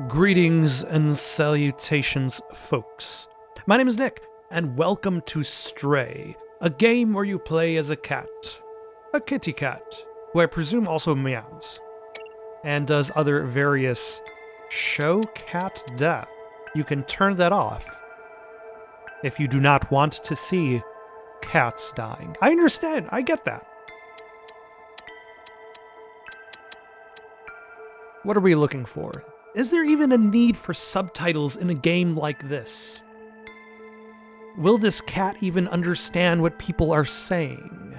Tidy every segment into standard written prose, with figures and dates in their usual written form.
Greetings and salutations, folks. My name is Nick, and welcome to Stray, a game where you play as a cat. A kitty cat, who I presume also meows, and does other various show cat death. You can turn that off if you do not want to see cats dying. I understand, I get that. What are we looking for? Is there even a need for subtitles in a game like this? Will this cat even understand what people are saying?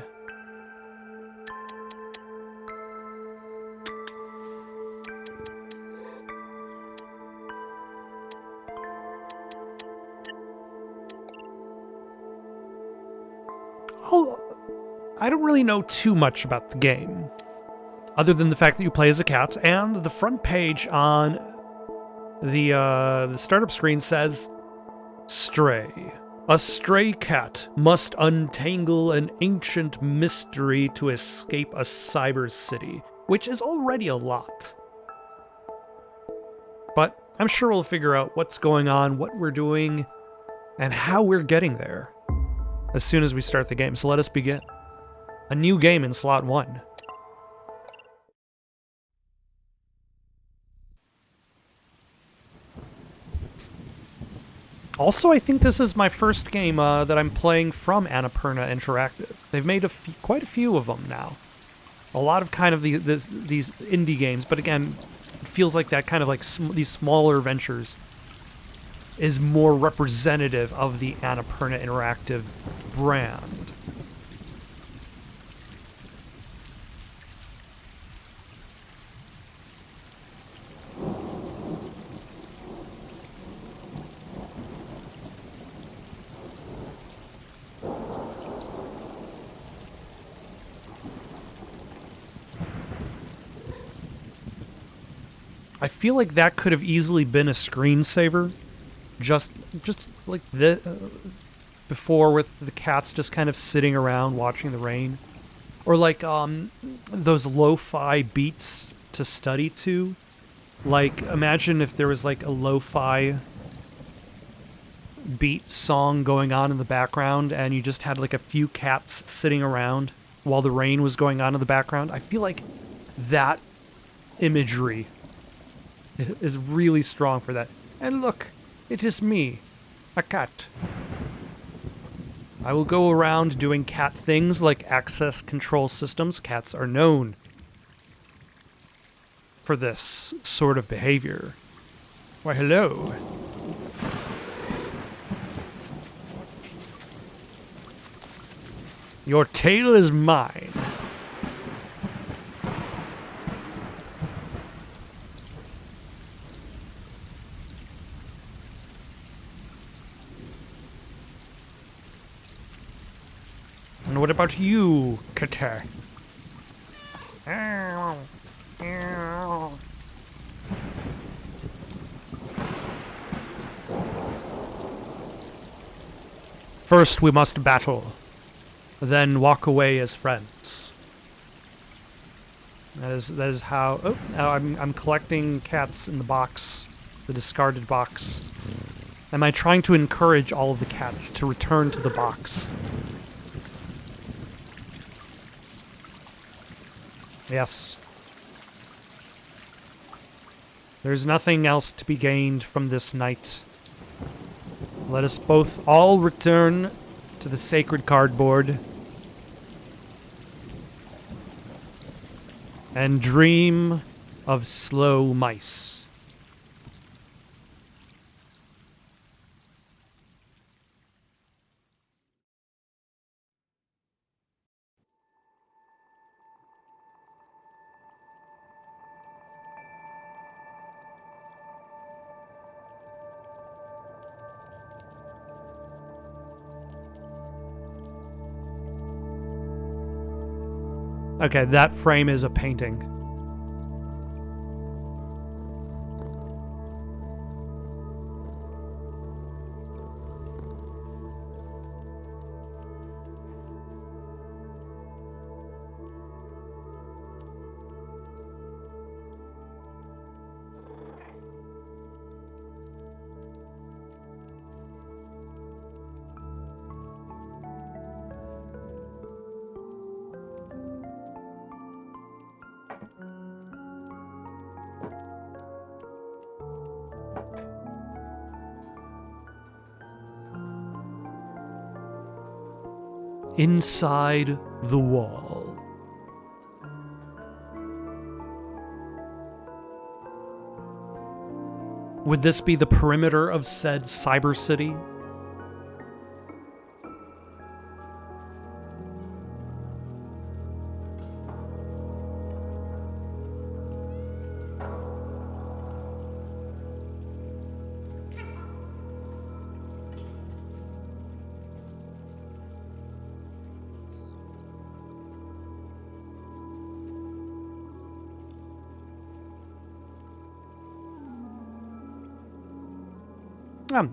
I don't really know too much about the game, other than the fact that you play as a cat, and the front page on the startup screen says, Stray. A stray cat must untangle an ancient mystery to escape a cyber city, which is already a lot. But I'm sure we'll figure out what's going on, what we're doing, and how we're getting there as soon as we start the game. So let us begin. A new game in slot 1. Also, I think this is my first game that I'm playing from Annapurna Interactive. They've made quite a few of them now. A lot of kind of these indie games, but again, it feels like that kind of like these smaller ventures is more representative of the Annapurna Interactive brand. I feel like that could have easily been a screensaver, just like before, with the cats just kind of sitting around watching the rain, or like those lo-fi beats to study to. Like, imagine if there was like a lo-fi beat song going on in the background, and you just had like a few cats sitting around while the rain was going on in the background. I feel like that imagery is really strong for that. And look, it is me, a cat. I will go around doing cat things like access control systems. Cats are known for this sort of behavior. Why, hello. Your tail is mine. And what about you, cat? First we must battle, then walk away as friends. That is how. Oh, now I'm collecting cats in the box, the discarded box. Am I trying to encourage all of the cats to return to the box? Yes. There's nothing else to be gained from this night. Let us both all return to the sacred cardboard and dream of slow mice. Okay, that frame is a painting. Inside the wall. Would this be the perimeter of said cyber city?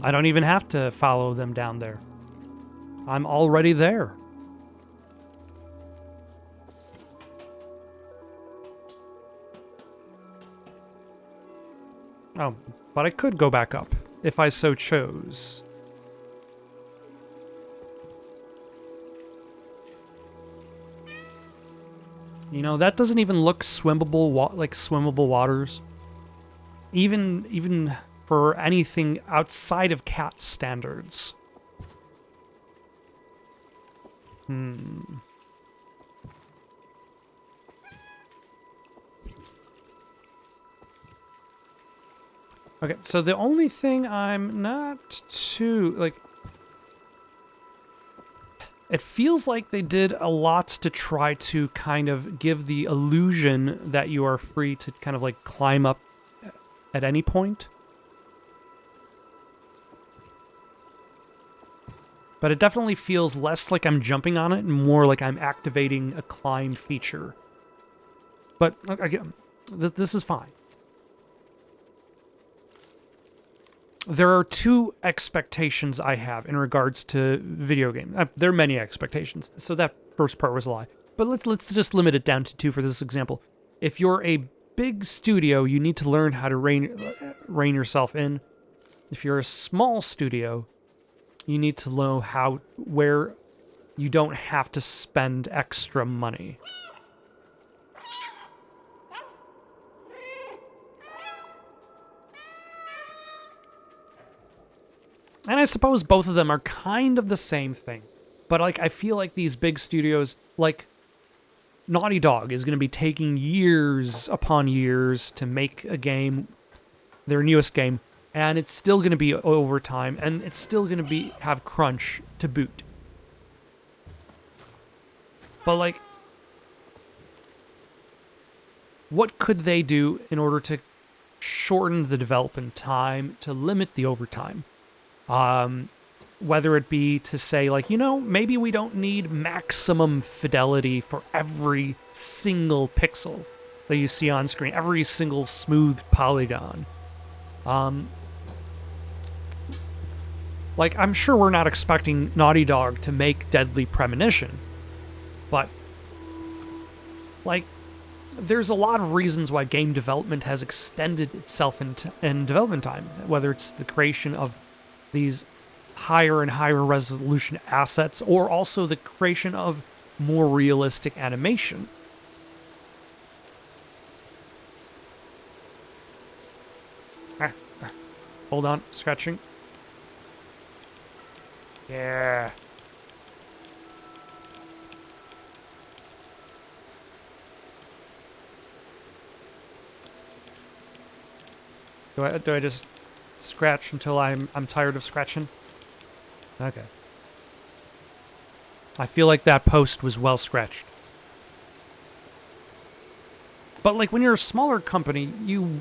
I don't even have to follow them down there. I'm already there. Oh, but I could go back up if I so chose. You know, that doesn't even look swimmable, like swimmable waters. Even for anything outside of cat standards. Okay, so the only thing I'm not too, like... It feels like they did a lot to try to kind of give the illusion that you are free to kind of like climb up at any point. But it definitely feels less like I'm jumping on it and more like I'm activating a climb feature. But again, this is fine. There are two expectations I have in regards to video games. There are many expectations, so that first part was a lie. But let's just limit it down to two for this example. If you're a big studio, you need to learn how to rein yourself in. If you're a small studio, you need to know where you don't have to spend extra money. And I suppose both of them are kind of the same thing. But like, I feel like these big studios, like Naughty Dog is going to be taking years upon years to make a game, their newest game, and it's still going to be overtime, and it's still going to have crunch to boot. But like, what could they do in order to shorten the development time, to limit the overtime? Whether it be to say, like, you know, maybe we don't need maximum fidelity for every single pixel that you see on screen, every single smooth polygon. Like, I'm sure we're not expecting Naughty Dog to make Deadly Premonition, but, like, there's a lot of reasons why game development has extended itself in development time, whether it's the creation of these higher and higher resolution assets, or also the creation of more realistic animation. Hold on, scratching. Yeah. Do I just scratch until I'm tired of scratching? Okay. I feel like that post was well scratched. But like, when you're a smaller company, you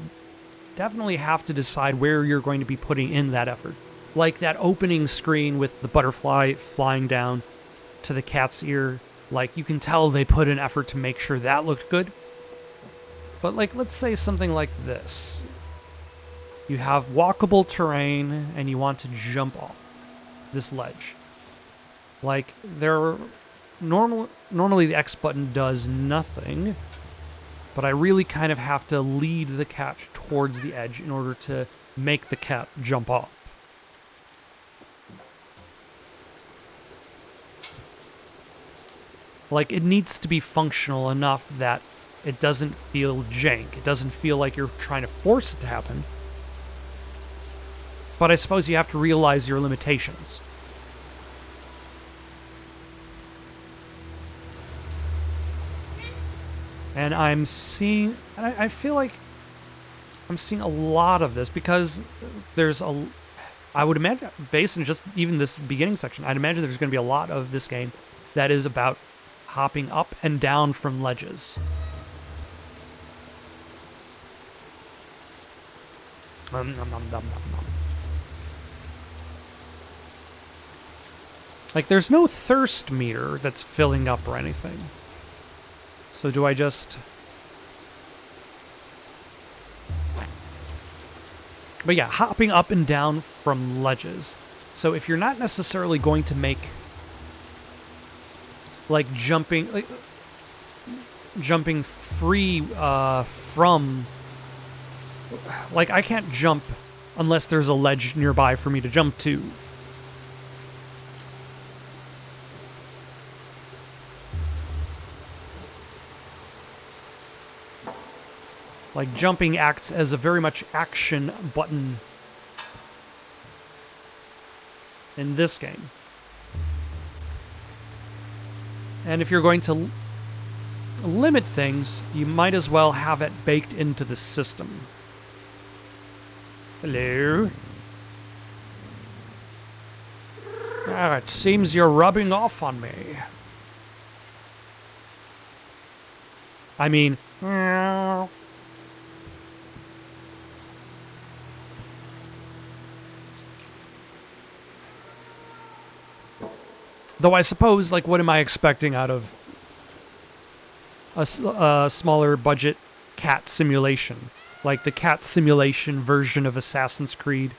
definitely have to decide where you're going to be putting in that effort. Like that opening screen with the butterfly flying down to the cat's ear. Like, you can tell they put an effort to make sure that looked good. But like, let's say something like this. You have walkable terrain, and you want to jump off this ledge. Like, normally the X button does nothing, but I really kind of have to lead the cat towards the edge in order to make the cat jump off. Like, it needs to be functional enough that it doesn't feel jank. It doesn't feel like you're trying to force it to happen. But I suppose you have to realize your limitations. And I'm seeing... I feel like I'm seeing a lot of this because there's a... I would imagine, based on just even this beginning section, I'd imagine there's going to be a lot of this game that is about hopping up and down from ledges. Nom, nom, nom, nom, nom. Like, there's no thirst meter that's filling up or anything. So do I just... But yeah, hopping up and down from ledges. So if you're not necessarily going to make... like, jumping free from... Like, I can't jump unless there's a ledge nearby for me to jump to. Like, jumping acts as a very much action button in this game. And if you're going to limit things, you might as well have it baked into the system. Hello? Ah, it seems you're rubbing off on me. I mean... Though I suppose, like, what am I expecting out of a smaller budget cat simulation? Like the cat simulation version of Assassin's Creed.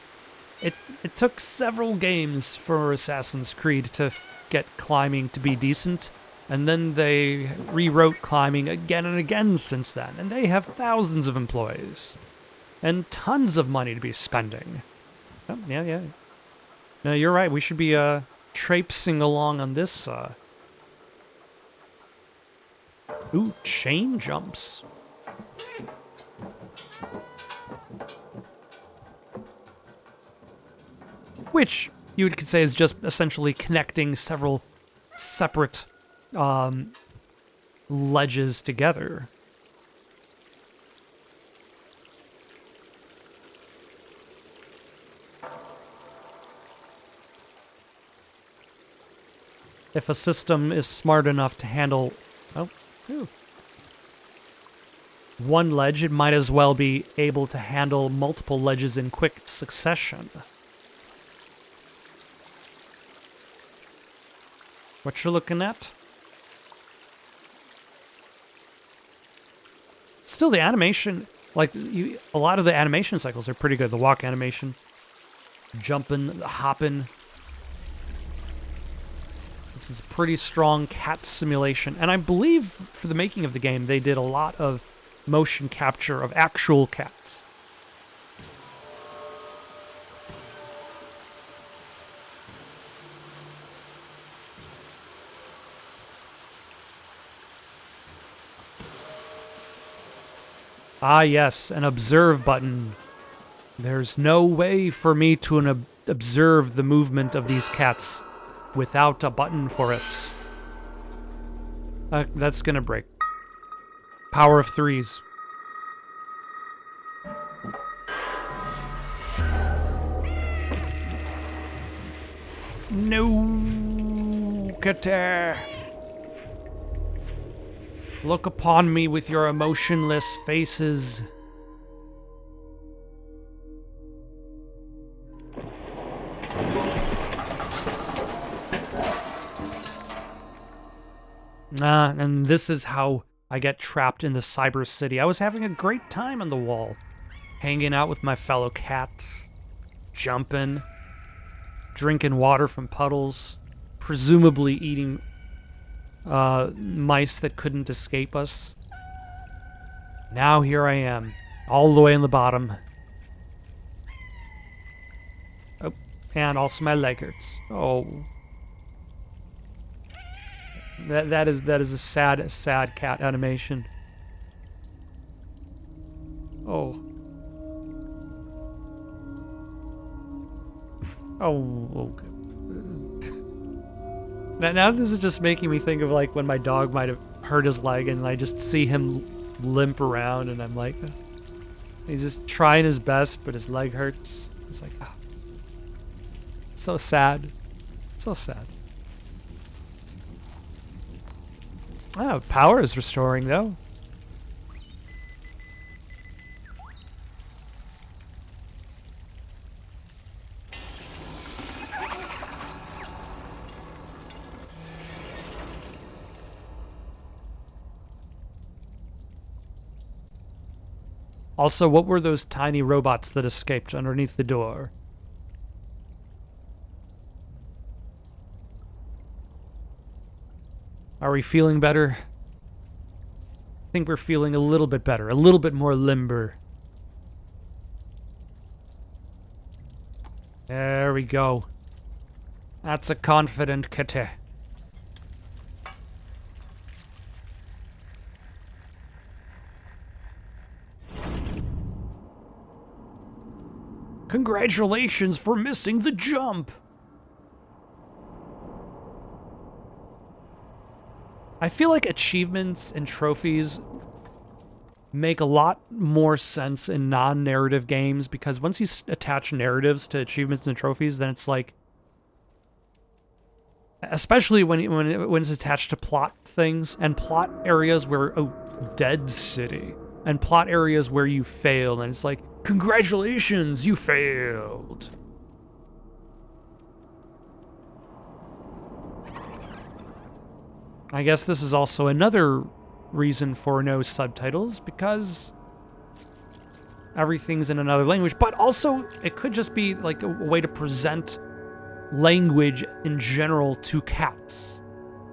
It took several games for Assassin's Creed to get climbing to be decent, and then they rewrote climbing again and again since then, and they have thousands of employees and tons of money to be spending. Oh, yeah. No, you're right. We should be traipsing along on this. Ooh, chain jumps. Which you could say is just essentially connecting several separate ledges together. If a system is smart enough to handle one ledge, it might as well be able to handle multiple ledges in quick succession. What you're looking at? Still, the animation, like, a lot of the animation cycles are pretty good. The walk animation, jumping, hopping. This is pretty strong cat simulation. And I believe for the making of the game, they did a lot of motion capture of actual cats. Ah, yes, an observe button. There's no way for me to observe the movement of these cats without a button for it. That's gonna break. Power of threes. No, Kater. Look upon me with your emotionless faces. And this is how I get trapped in the cyber city. I was having a great time on the wall, hanging out with my fellow cats, jumping, drinking water from puddles, presumably eating mice that couldn't escape us. Now here I am, all the way in the bottom. Oh, and also my leg hurts. Oh. That is a sad cat animation. Oh. Oh, okay. Now this is just making me think of like when my dog might have hurt his leg and I just see him limp around and I'm like, he's just trying his best, but his leg hurts. It's like, oh. So sad. So sad. Oh, power is restoring though. Also, what were those tiny robots that escaped underneath the door? Are we feeling better? I think we're feeling a little bit better, a little bit more limber. There we go. That's a confident kitty. Congratulations for missing the jump! I feel like achievements and trophies make a lot more sense in non-narrative games because once you attach narratives to achievements and trophies, then it's like, especially when it's attached to plot things and plot areas where dead city and plot areas where you fail, and it's like, congratulations, you failed. I guess this is also another reason for no subtitles, because everything's in another language, but also it could just be like a way to present language in general to cats.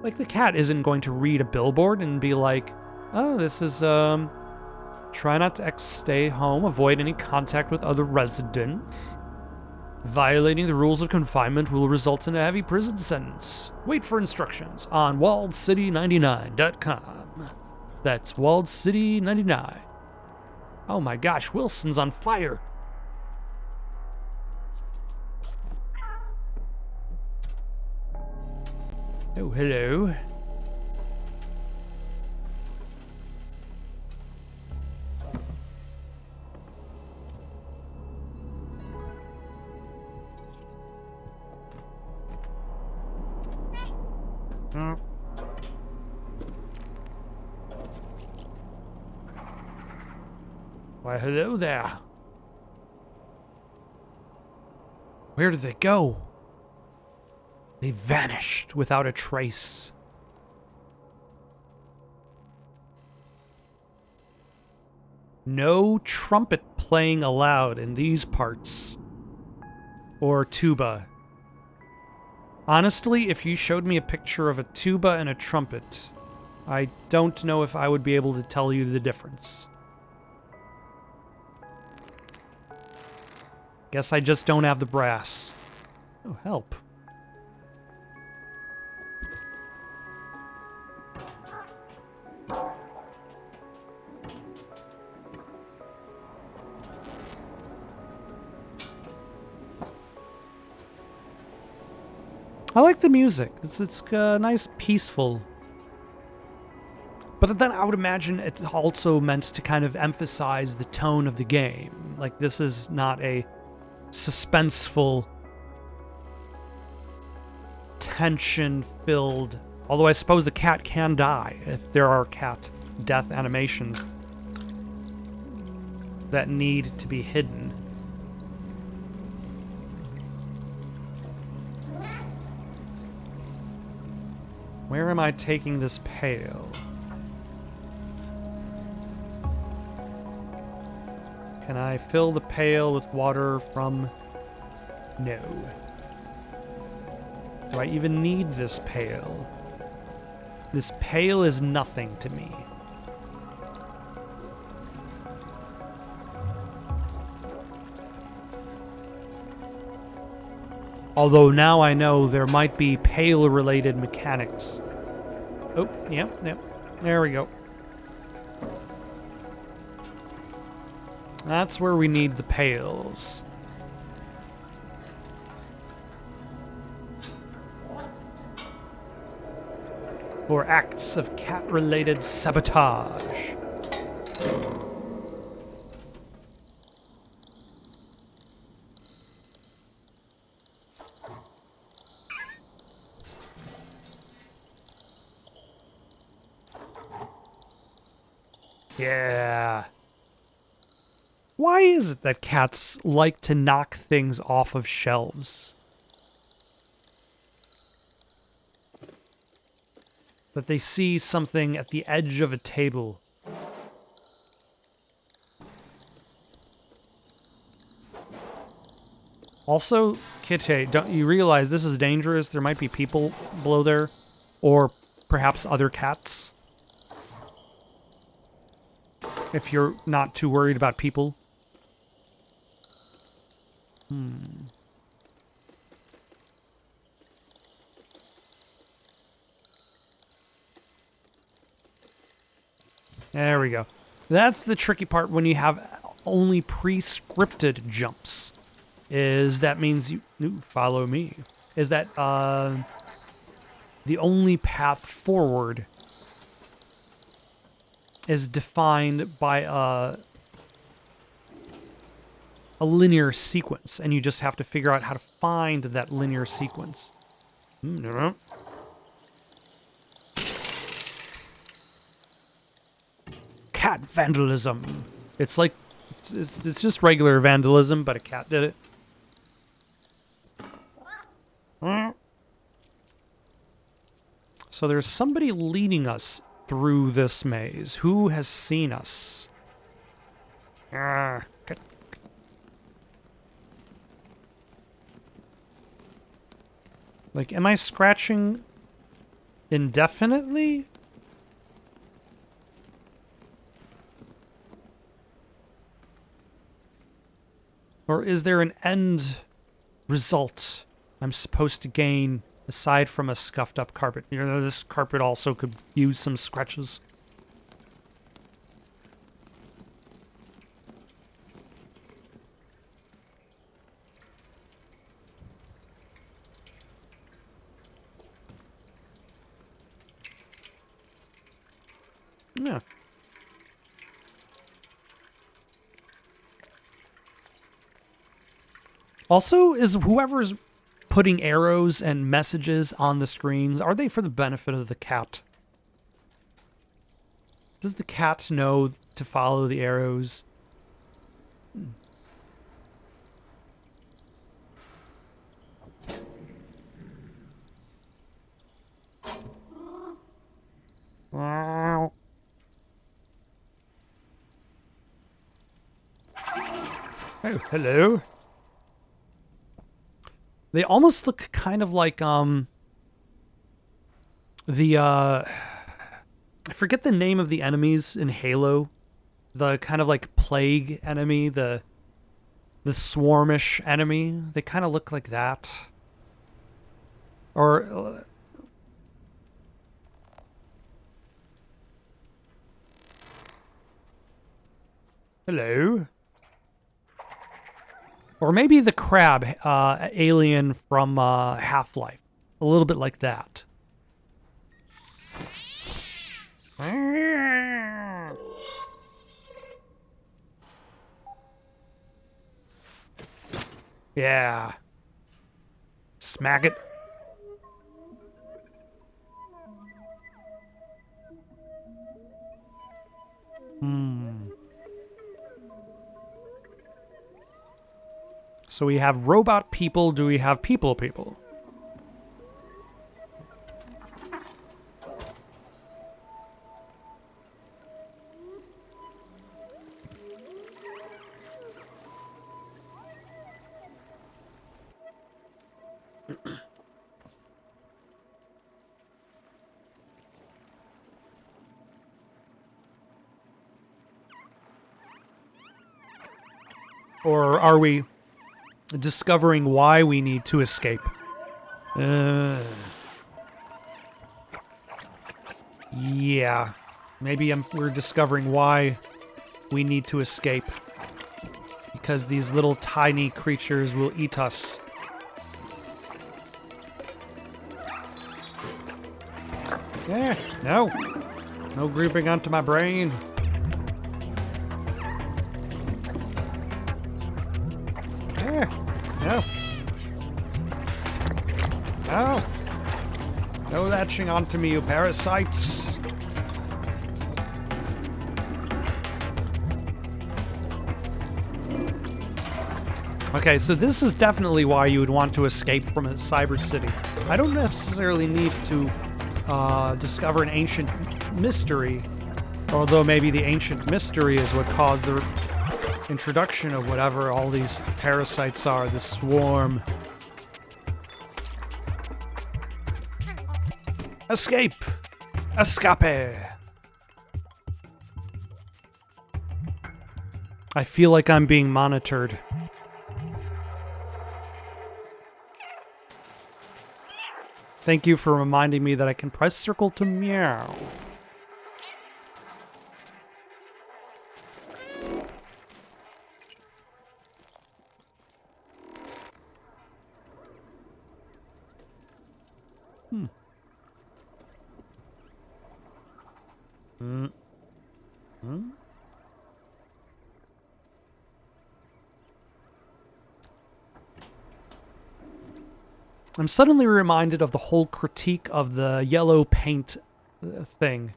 Like the cat isn't going to read a billboard and be like, oh, this is, try not to stay home, avoid any contact with other residents. Violating the rules of confinement will result in a heavy prison sentence. Wait for instructions on walledcity99.com. That's walledcity99. Oh my gosh, Wilson's on fire. Oh, hello. Why, hello there. Where did they go? They vanished without a trace. No trumpet playing allowed in these parts. Or tuba. Honestly, if you showed me a picture of a tuba and a trumpet, I don't know if I would be able to tell you the difference. Guess I just don't have the brass. Oh, help. I like the music. It's nice, peaceful. But then I would imagine it's also meant to kind of emphasize the tone of the game. Like, this is not a suspenseful, tension-filled... Although I suppose the cat can die if there are cat death animations that need to be hidden. Where am I taking this pail? Can I fill the pail with water from... No. Do I even need this pail? This pail is nothing to me. Although now I know there might be pail-related mechanics. Oh, yep. There we go. That's where we need the pails. For acts of cat-related sabotage. Yeah. Why is it that cats like to knock things off of shelves? That they see something at the edge of a table. Also, Kitty, don't you realize this is dangerous? There might be people below there, or perhaps other cats. If you're not too worried about people. There we go. That's the tricky part when you have only pre-scripted jumps. Is that means you follow me. Is that the only path forward is defined by a linear sequence, and you just have to figure out how to find that linear sequence. No. Cat vandalism. It's like it's just regular vandalism, but a cat did it. So there's somebody leading us through this maze. Who has seen us? Like, am I scratching indefinitely? Or is there an end result I'm supposed to gain aside from a scuffed up carpet? You know, this carpet also could use some scratches. Yeah. Also, is whoever's putting arrows and messages on the screens, are they for the benefit of the cat? Does the cat know to follow the arrows? Wow. Oh, hello. They almost look kind of like, I forget the name of the enemies in Halo. The kind of like plague enemy, the swarmish enemy. They kind of look like that. Or... hello? Or maybe the crab alien from Half-Life. A little bit like that. Yeah. Smack it. So we have robot people. Do we have people? Or are we discovering why we need to escape? Yeah. Maybe we're discovering why we need to escape. because these little tiny creatures will eat us. Yeah, no. No grouping onto my brain. Yeah, no. No. No latching onto me, you parasites. Okay, so this is definitely why you would want to escape from a cyber city. I don't necessarily need to discover an ancient mystery, although maybe the ancient mystery is what caused the introduction of whatever all these parasites are, this swarm. Escape! Escape! I feel like I'm being monitored. Thank you for reminding me that I can press circle to meow. I'm suddenly reminded of the whole critique of the yellow paint thing.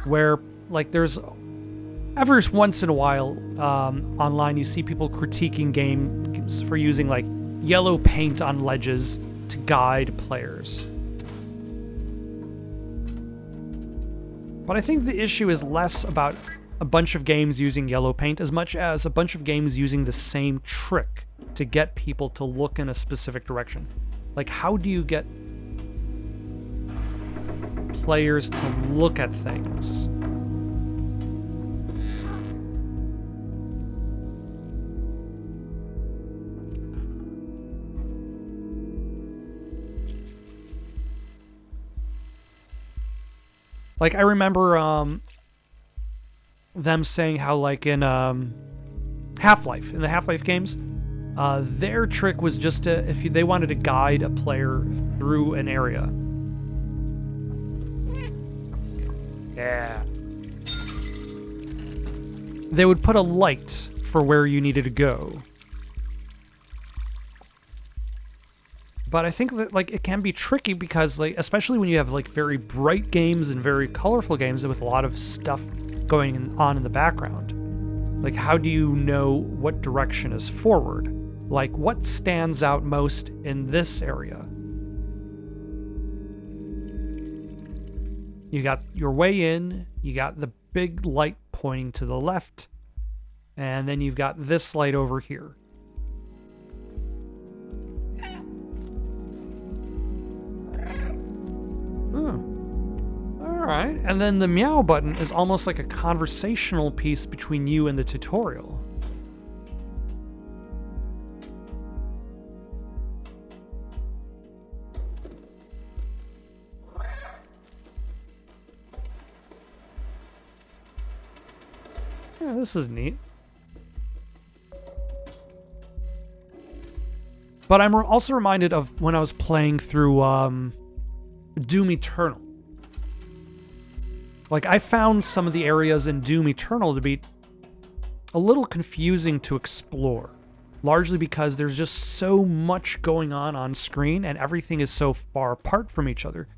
Where, like, there's... Every once in a while, online, you see people critiquing games for using, like, yellow paint on ledges to guide players. But I think the issue is less about a bunch of games using yellow paint as much as a bunch of games using the same trick to get people to look in a specific direction. Like, how do you get players to look at things? Like, I remember them saying how, like, in Half-Life, in the Half-Life games, their trick was just to, they wanted to guide a player through an area. Yeah. They would put a light for where you needed to go. But I think that, like, it can be tricky because, like, especially when you have, like, very bright games and very colorful games with a lot of stuff going on in the background. Like, how do you know what direction is forward? Like, what stands out most in this area? You got your way in, you got the big light pointing to the left, and then you've got this light over here. Alright, and then the meow button is almost like a conversational piece between you and the tutorial. Yeah, this is neat. But I'm also reminded of when I was playing through Doom Eternal. Like, I found some of the areas in Doom Eternal to be a little confusing to explore, largely because there's just so much going on screen and everything is so far apart from each other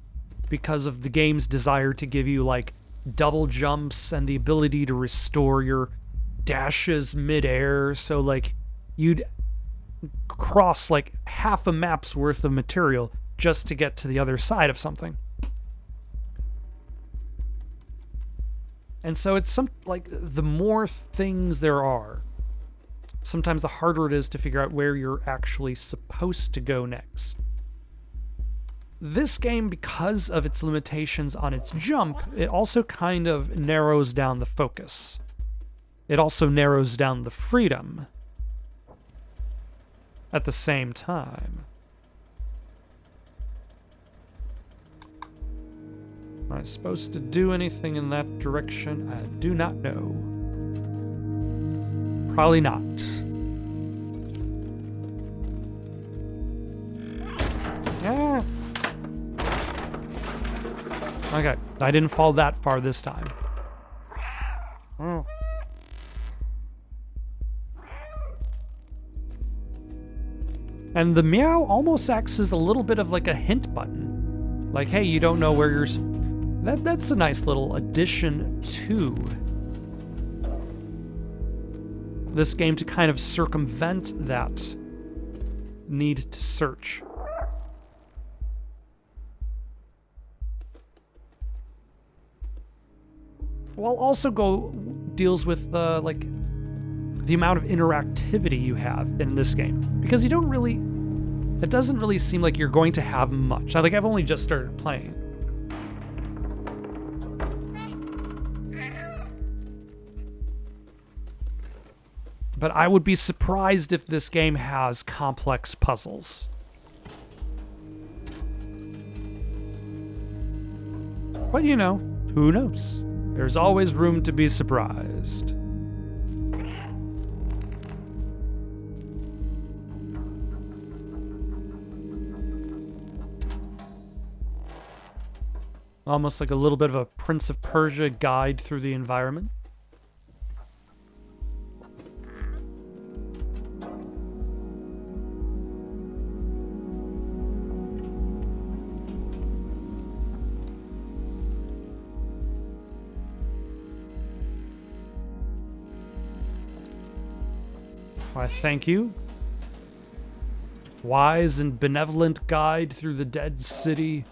because of the game's desire to give you, like, double jumps and the ability to restore your dashes mid-air, so, like, you'd cross, like, half a map's worth of material just to get to the other side of something. And so it's like, the more things there are, sometimes the harder it is to figure out where you're actually supposed to go next. This game, because of its limitations on its jump, it also kind of narrows down the focus. It also narrows down the freedom at the same time. Am I supposed to do anything in that direction? I do not know. Probably not. Yeah. Okay, I didn't fall that far this time. Oh. And the meow almost acts as a little bit of like a hint button. Like, hey, you don't know where you're... That's a nice little addition to this game to kind of circumvent that need to search. While also deals with like the amount of interactivity you have in this game, because you don't really, it doesn't really seem like you're going to have much. Like, I've only just started playing. But I would be surprised if this game has complex puzzles. But you know, who knows? There's always room to be surprised. Almost like a little bit of a Prince of Persia guide through the environment. Why, thank you. Wise and benevolent guide through the dead city.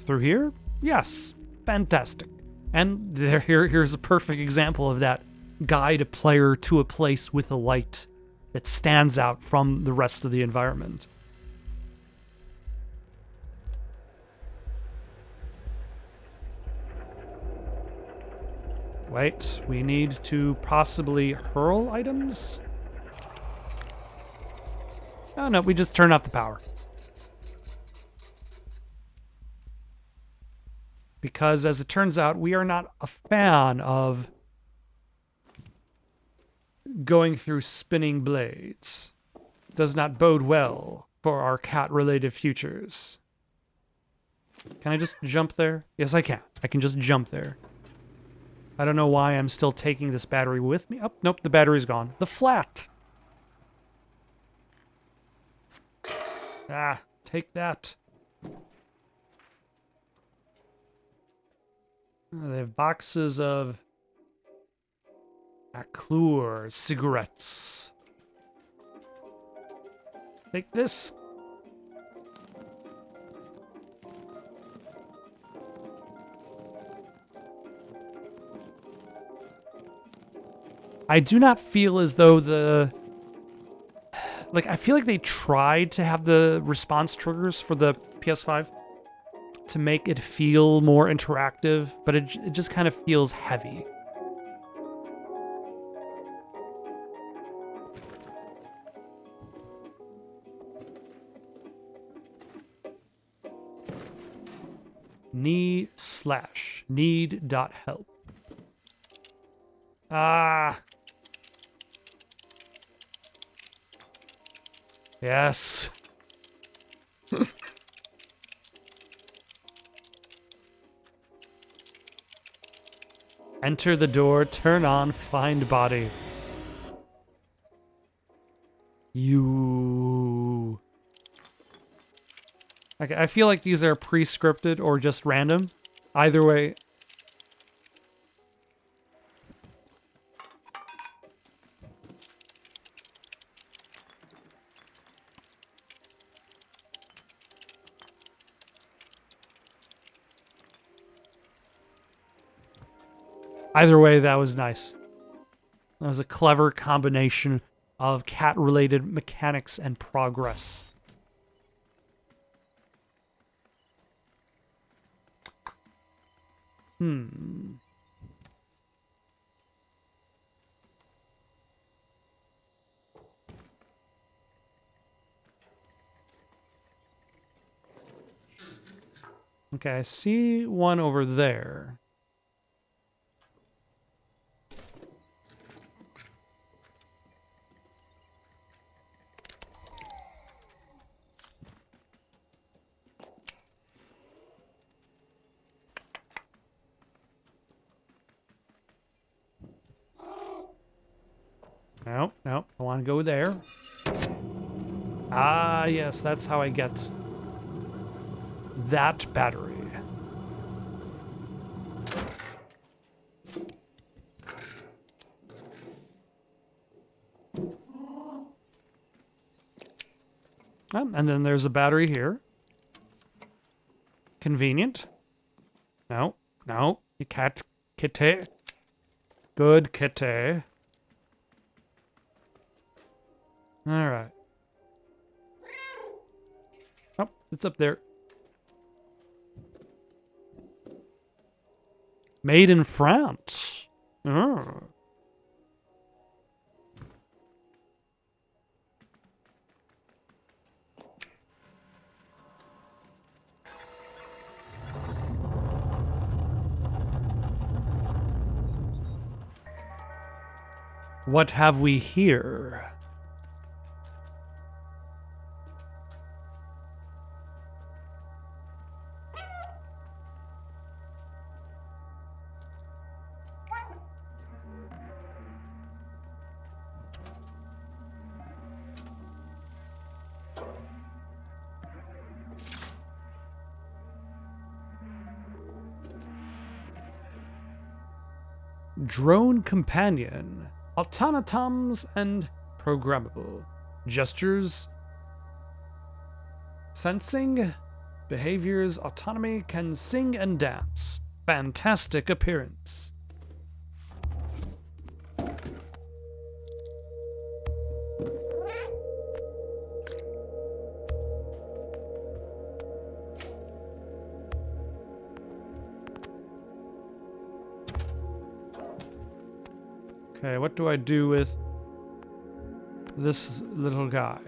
Through here? Yes. Fantastic. And here's a perfect example of that. Guide a player to a place with a light that stands out from the rest of the environment. Wait, we need to possibly hurl items? Oh no, we just turn off the power. Because as it turns out, we are not a fan of going through spinning blades. Does not bode well for our cat-related futures. Can I just jump there? Yes, I can. I can just jump there. I don't know why I'm still taking this battery with me. Oh, nope, the battery's gone. The flat! Ah, take that. They have boxes of Aclure cigarettes. Take this. I do not feel as though I feel like they tried to have the response triggers for the PS5 to make it feel more interactive, but it just kind of feels heavy. Need/need.help. Ah. Yes. Enter the door, turn on, find body. You... Okay, I feel like these are pre-scripted or just random. Either way... Either way, that was nice. That was a clever combination of cat-related mechanics and progress. Okay, I see one over there. No, no, I want to go there. Ah, yes, that's how I get that battery. And then there's a battery here. Convenient. No, no, you can't, kitty. Good kitty. All right. Oh, it's up there. Made in France. Oh. What have we here? Drone companion. Automatons and programmable. Gestures. Sensing. Behaviors. Autonomy. Can sing and dance. Fantastic appearance. Okay, what do I do with this little guy?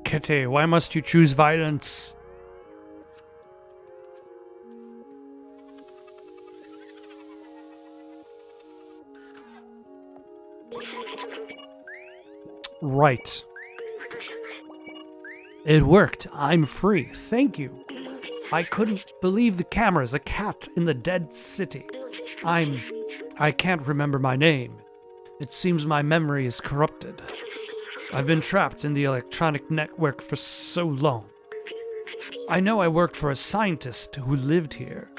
Kitty, why must you choose violence? Right. It worked. I'm free. Thank you. I couldn't believe the cameras. A cat in the dead city. I can't remember my name. It seems my memory is corrupted. I've been trapped in the electronic network for so long. I know I worked for a scientist who lived here.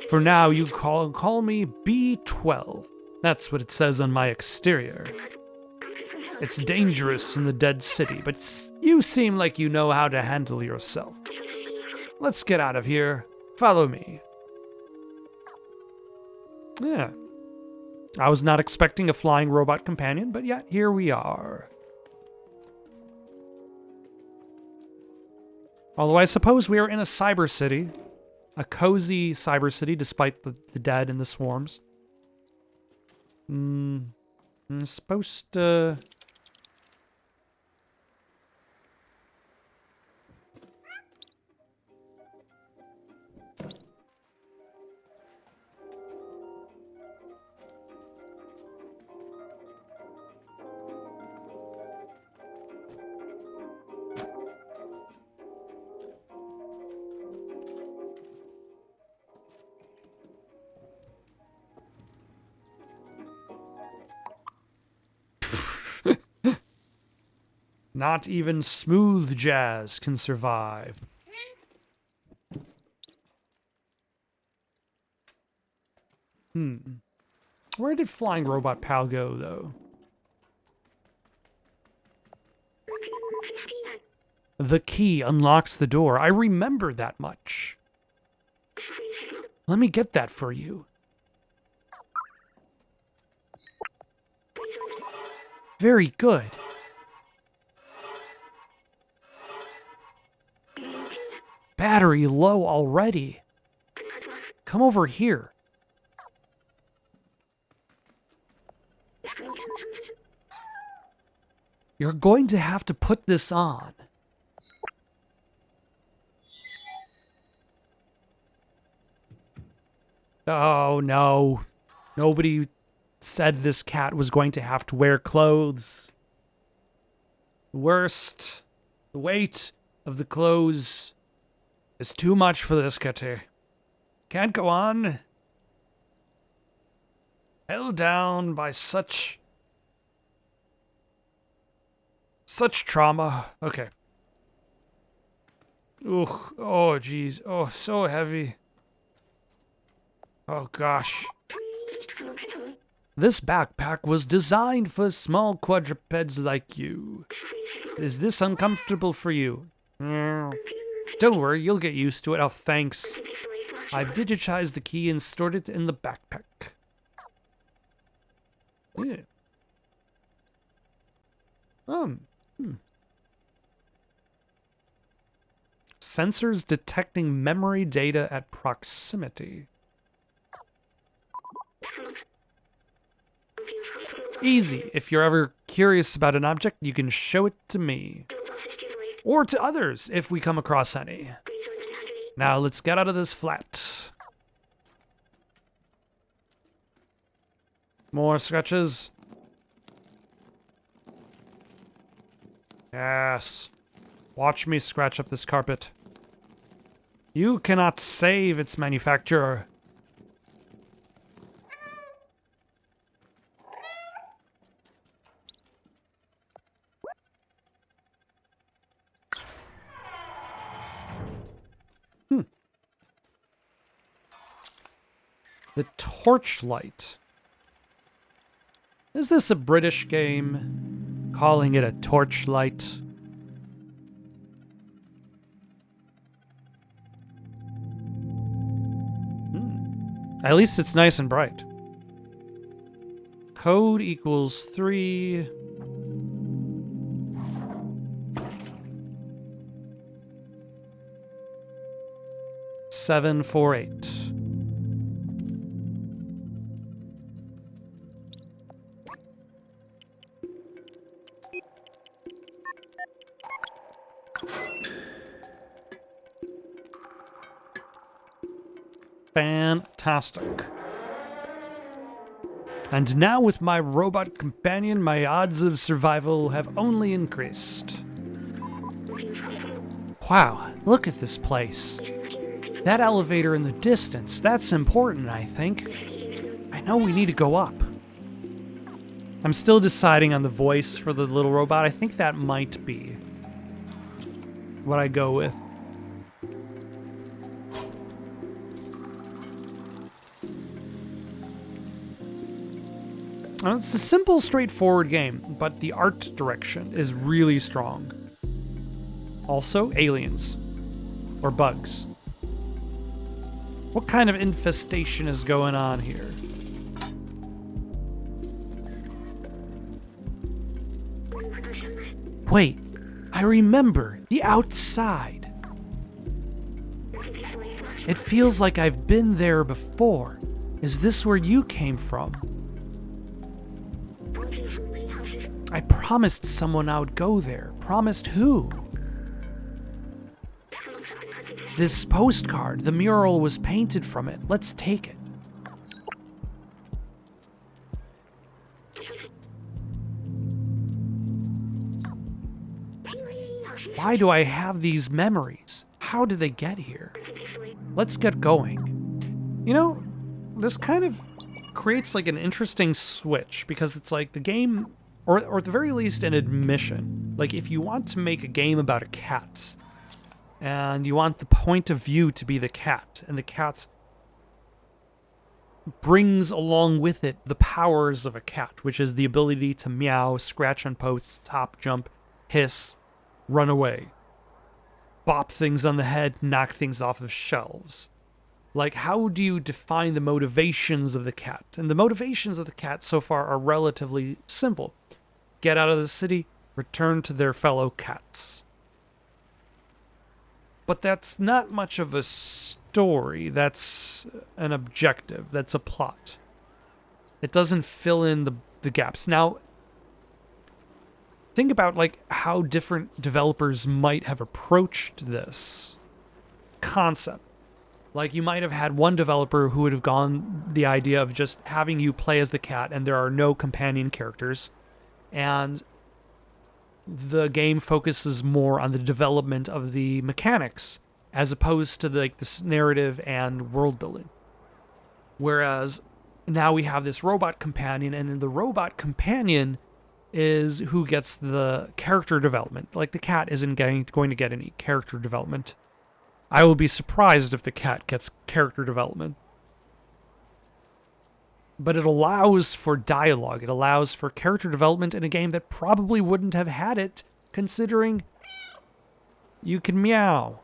For now, you call me B12. That's what it says on my exterior. It's dangerous in the dead city, but you seem like you know how to handle yourself. Let's get out of here. Follow me. Yeah. I was not expecting a flying robot companion, but yet here we are. Although I suppose we are in a cyber city. A cozy cyber city, despite the dead and the swarms. I'm supposed to... Not even smooth jazz can survive. Where did Flying Robot Pal go, though? The key unlocks the door. I remember that much. Let me get that for you. Very good. Battery low already. Come over here. You're going to have to put this on. Oh, no. Nobody said this cat was going to have to wear clothes. Worst. The weight of the clothes is too much for this kitty. Can't go on. Held down by such trauma. Okay. Ooh, oh jeez. Oh, so heavy. Oh gosh. This backpack was designed for small quadrupeds like you. Is this uncomfortable for you? Don't worry, you'll get used to it. Oh, thanks. I've digitized the key and stored it in the backpack. Yeah. Sensors detecting memory data at proximity. Easy. If you're ever curious about an object, you can show it to me. Or to others, if we come across any. Now, let's get out of this flat. More scratches. Yes. Watch me scratch up this carpet. You cannot save its manufacturer. The Torchlight. Is this a British game? Calling it a torchlight? At least it's nice and bright. Code equals 3. Seven, 4, 8. Fantastic. And now with my robot companion, my odds of survival have only increased. Wow, look at this place. That elevator in the distance, that's important, I think. I know we need to go up. I'm still deciding on the voice for the little robot. I think that might be what I go with. Now, it's a simple, straightforward game, but the art direction is really strong. Also, aliens. Or bugs. What kind of infestation is going on here? Wait, I remember the outside. It feels like I've been there before. Is this where you came from? I promised someone I would go there. Promised who? This postcard, the mural was painted from it. Let's take it. Why do I have these memories? How did they get here? Let's get going. You know, this kind of creates like an interesting switch because it's like the game or at the very least an admission. Like, if you want to make a game about a cat, and you want the point of view to be the cat, and the cat brings along with it the powers of a cat, which is the ability to meow, scratch on posts, hop, jump, hiss, run away, bop things on the head, knock things off of shelves. Like, how do you define the motivations of the cat? And the motivations of the cat so far are relatively simple. Get out of the city, return to their fellow cats. But that's not much of a story. That's an objective. That's a plot. It doesn't fill in the gaps. Now, think about like how different developers might have approached this concept. Like, you might have had one developer who would have gone the idea of just having you play as the cat and there are no companion characters, and the game focuses more on the development of the mechanics as opposed to like this narrative and world building. Whereas now we have this robot companion, and the robot companion is who gets the character development. Like, the cat isn't going to get any character development. I will be surprised if the cat gets character development. But it allows for dialogue. It allows for character development in a game that probably wouldn't have had it, considering you can meow.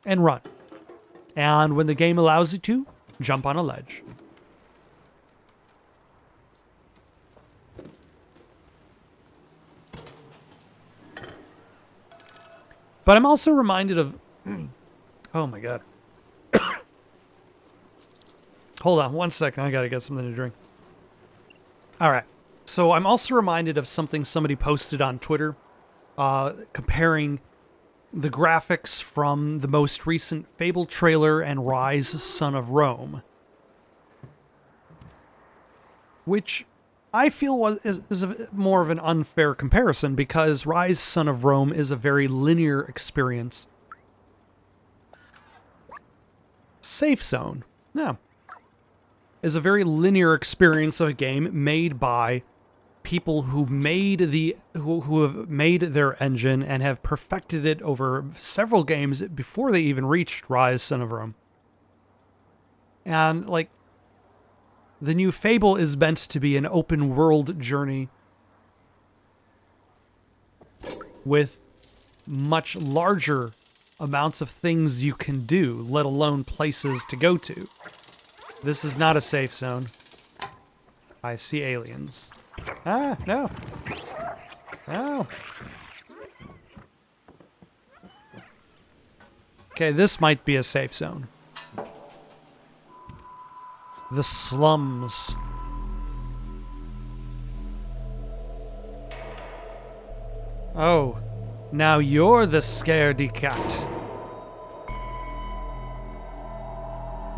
And run. And when the game allows you to, jump on a ledge. But I'm also reminded of... Oh my god. Hold on 1 second, I gotta get something to drink. Alright, so I'm also reminded of something somebody posted on Twitter, comparing the graphics from the most recent Fable trailer and Rise: Son of Rome. Which I feel is more of an unfair comparison, because Rise: Son of Rome is a very linear experience. Safe Zone, no, is a very linear experience of a game made by people who who have made their engine and have perfected it over several games before they even reached Rise: Son of Rome. And like, the new Fable is meant to be an open world journey with much larger amounts of things you can do, let alone places to go to. This is not a safe zone. I see aliens. Ah, no. No. Okay, this might be a safe zone. The slums. Oh, now you're the scaredy cat.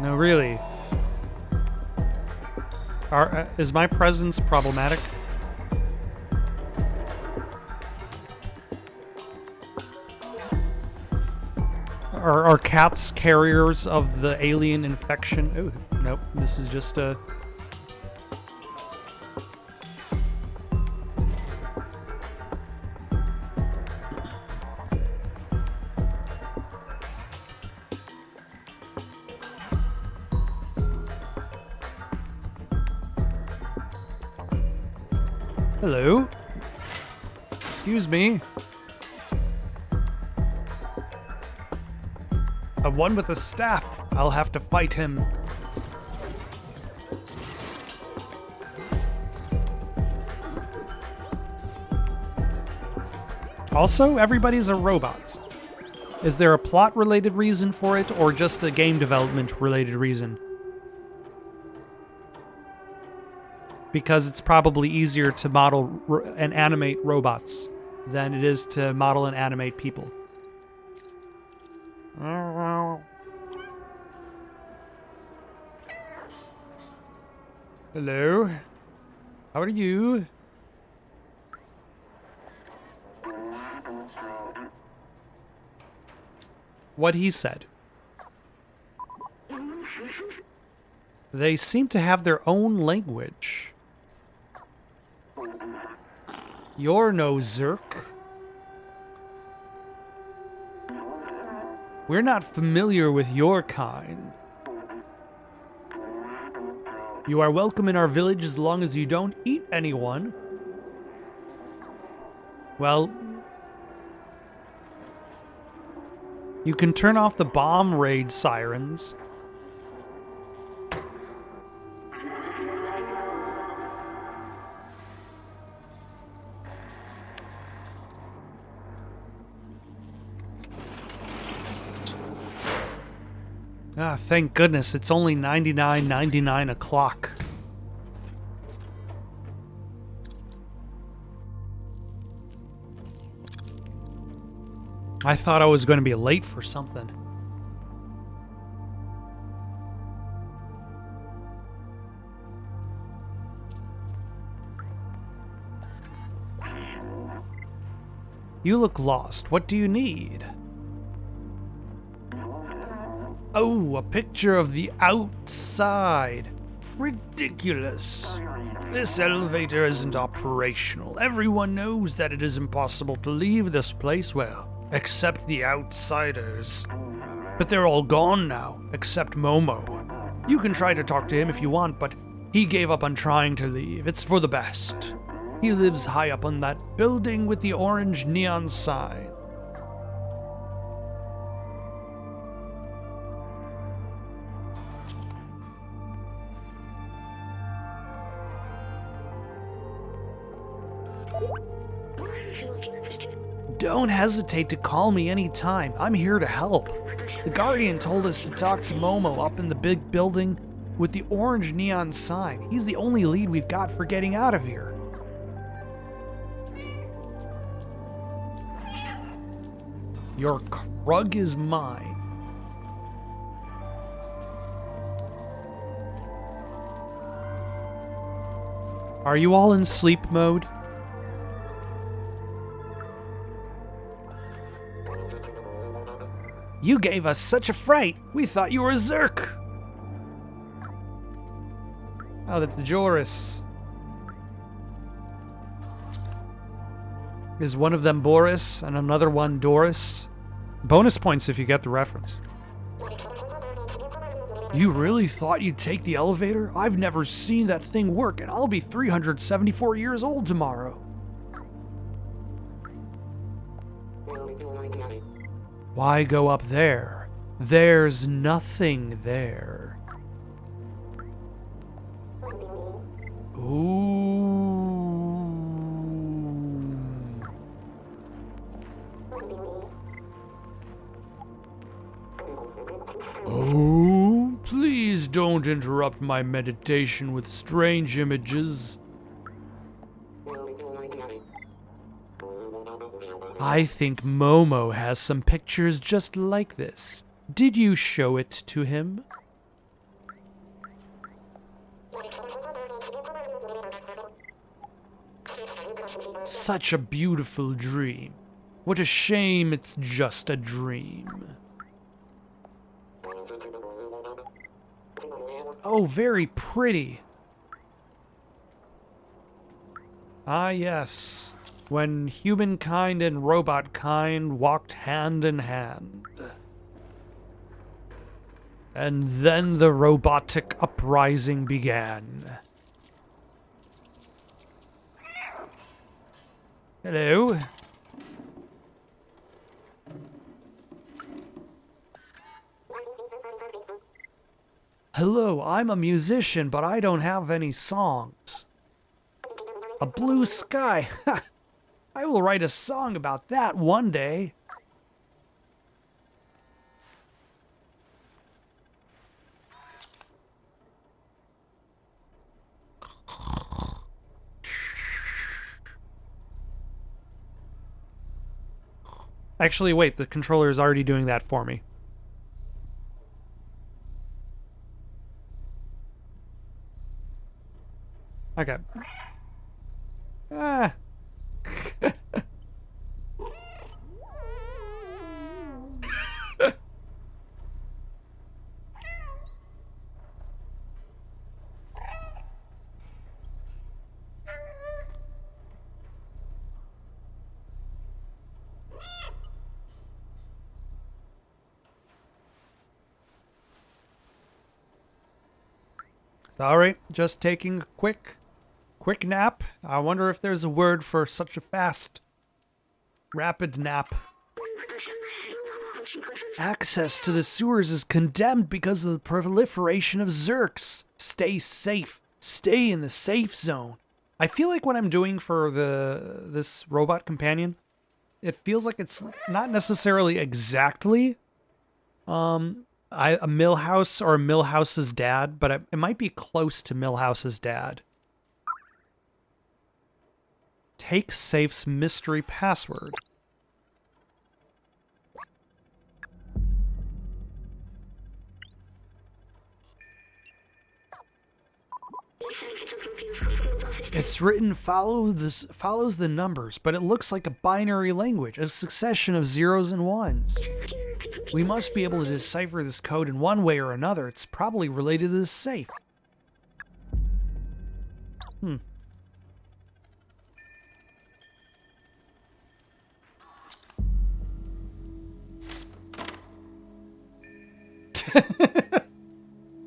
No, really. Is my presence problematic? Are cats carriers of the alien infection? Oh, nope. This is just a... Hello? Excuse me. One with a staff. I'll have to fight him. Also, everybody's a robot. Is there a plot-related reason for it, or just a game development-related reason? Because it's probably easier to model and animate robots than it is to model and animate people. Hello? How are you? what he said. They seem to have their own language. You're no Zerk. We're not familiar with your kind. You are welcome in our village as long as you don't eat anyone. Well, you can turn off the bomb raid sirens. Ah, thank goodness, it's only 99.99 o'clock. I thought I was going to be late for something. You look lost. What do you need? Oh, a picture of the outside. Ridiculous. This elevator isn't operational. Everyone knows that it is impossible to leave this place, well, except the outsiders. But they're all gone now, except Momo. You can try to talk to him if you want, but he gave up on trying to leave. It's for the best. He lives high up on that building with the orange neon sign. Don't hesitate to call me anytime. I'm here to help. The Guardian told us to talk to Momo up in the big building with the orange neon sign. He's the only lead we've got for getting out of here. Your Krug is mine. Are you all in sleep mode? You gave us such a fright. We thought you were a Zerk. Oh, that's the Joris. Is one of them Boris and another one Doris? Bonus points if you get the reference. You really thought you'd take the elevator? I've never seen that thing work, and I'll be 374 years old tomorrow. Why go up there? There's nothing there. Ooh. Oh, please don't interrupt my meditation with strange images. I think Momo has some pictures just like this. Did you show it to him? Such a beautiful dream. What a shame it's just a dream. Oh, very pretty. Ah, yes. When humankind and robot kind walked hand in hand. And then the robotic uprising began. Hello? Hello, I'm a musician, but I don't have any songs. A blue sky. Ha! I will write a song about that one day. Actually, wait, the controller is already doing that for me. Okay. Ah. Sorry, just taking a quick nap. I wonder if there's a word for such a fast, rapid nap. Access to the sewers is condemned because of the proliferation of Zerks. Stay safe. Stay in the safe zone. I feel like what I'm doing for this robot companion, it feels like it's not necessarily exactly a Millhouse or Millhouse's dad, but it might be close to Millhouse's dad. Take safe's mystery password. It's written follows the numbers, but it looks like a binary language, a succession of zeros and ones. We must be able to decipher this code in one way or another. It's probably related to the safe.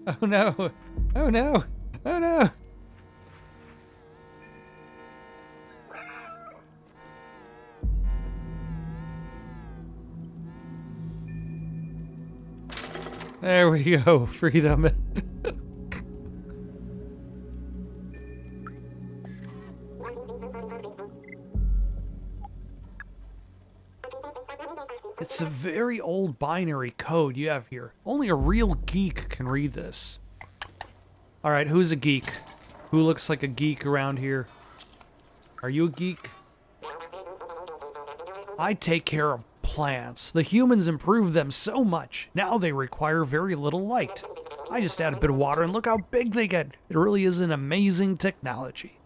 Oh no! Oh no! Oh no! There we go, freedom. It's a very old binary code you have here. Only a real geek can read this. Alright, who's a geek? Who looks like a geek around here? Are you a geek? I take care of plants. The humans improved them so much. Now they require very little light. I just add a bit of water and look how big they get. It really is an amazing technology.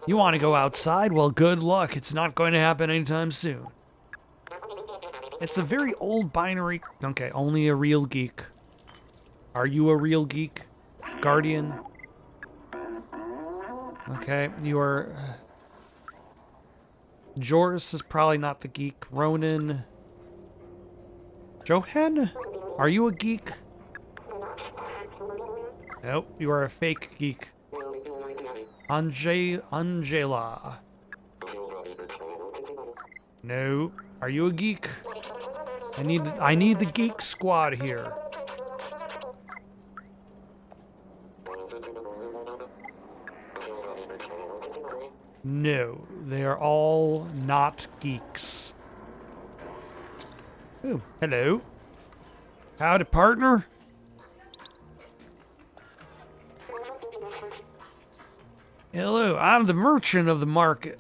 You want to go outside? Well, good luck. It's not going to happen anytime soon. It's a very old binary... Okay, only a real geek. Are you a real geek? Guardian? Okay, you are... Joris is probably not the geek. Ronan. Johan? Are you a geek? Nope, you are a fake geek. Angela. No. Are you a geek? I need the geek squad here. No, they are all not geeks. Ooh, hello. Howdy, partner. Hello, I'm the merchant of the market.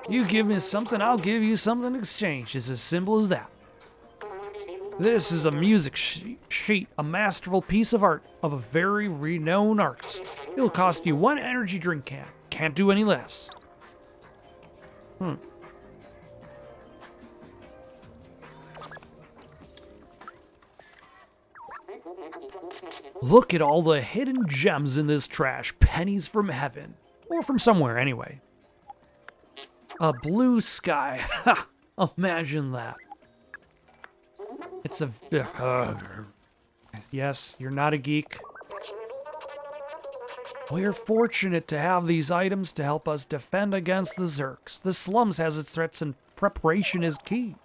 You give me something, I'll give you something in exchange. It's as simple as that. This is a music sheet, a masterful piece of art of a very renowned artist. It'll cost you 1 energy drink can. Can't do any less. Look at all the hidden gems in this trash. Pennies from heaven. Or from somewhere, anyway. A blue sky. Ha! Imagine that. It's a... yes, you're not a geek. We're fortunate to have these items to help us defend against the Zerks. The slums has its threats and preparation is key.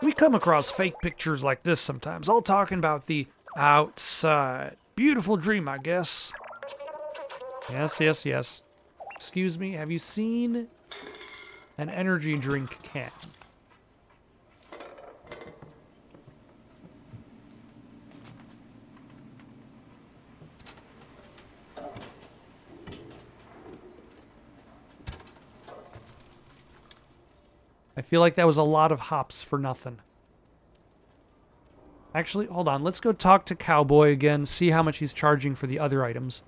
We come across fake pictures like this sometimes, all talking about the outside. Beautiful dream, I guess. Yes, yes, yes. Excuse me, have you seen an energy drink can? I feel like that was a lot of hops for nothing. Actually, hold on. Let's go talk to Cowboy again, see how much he's charging for the other items.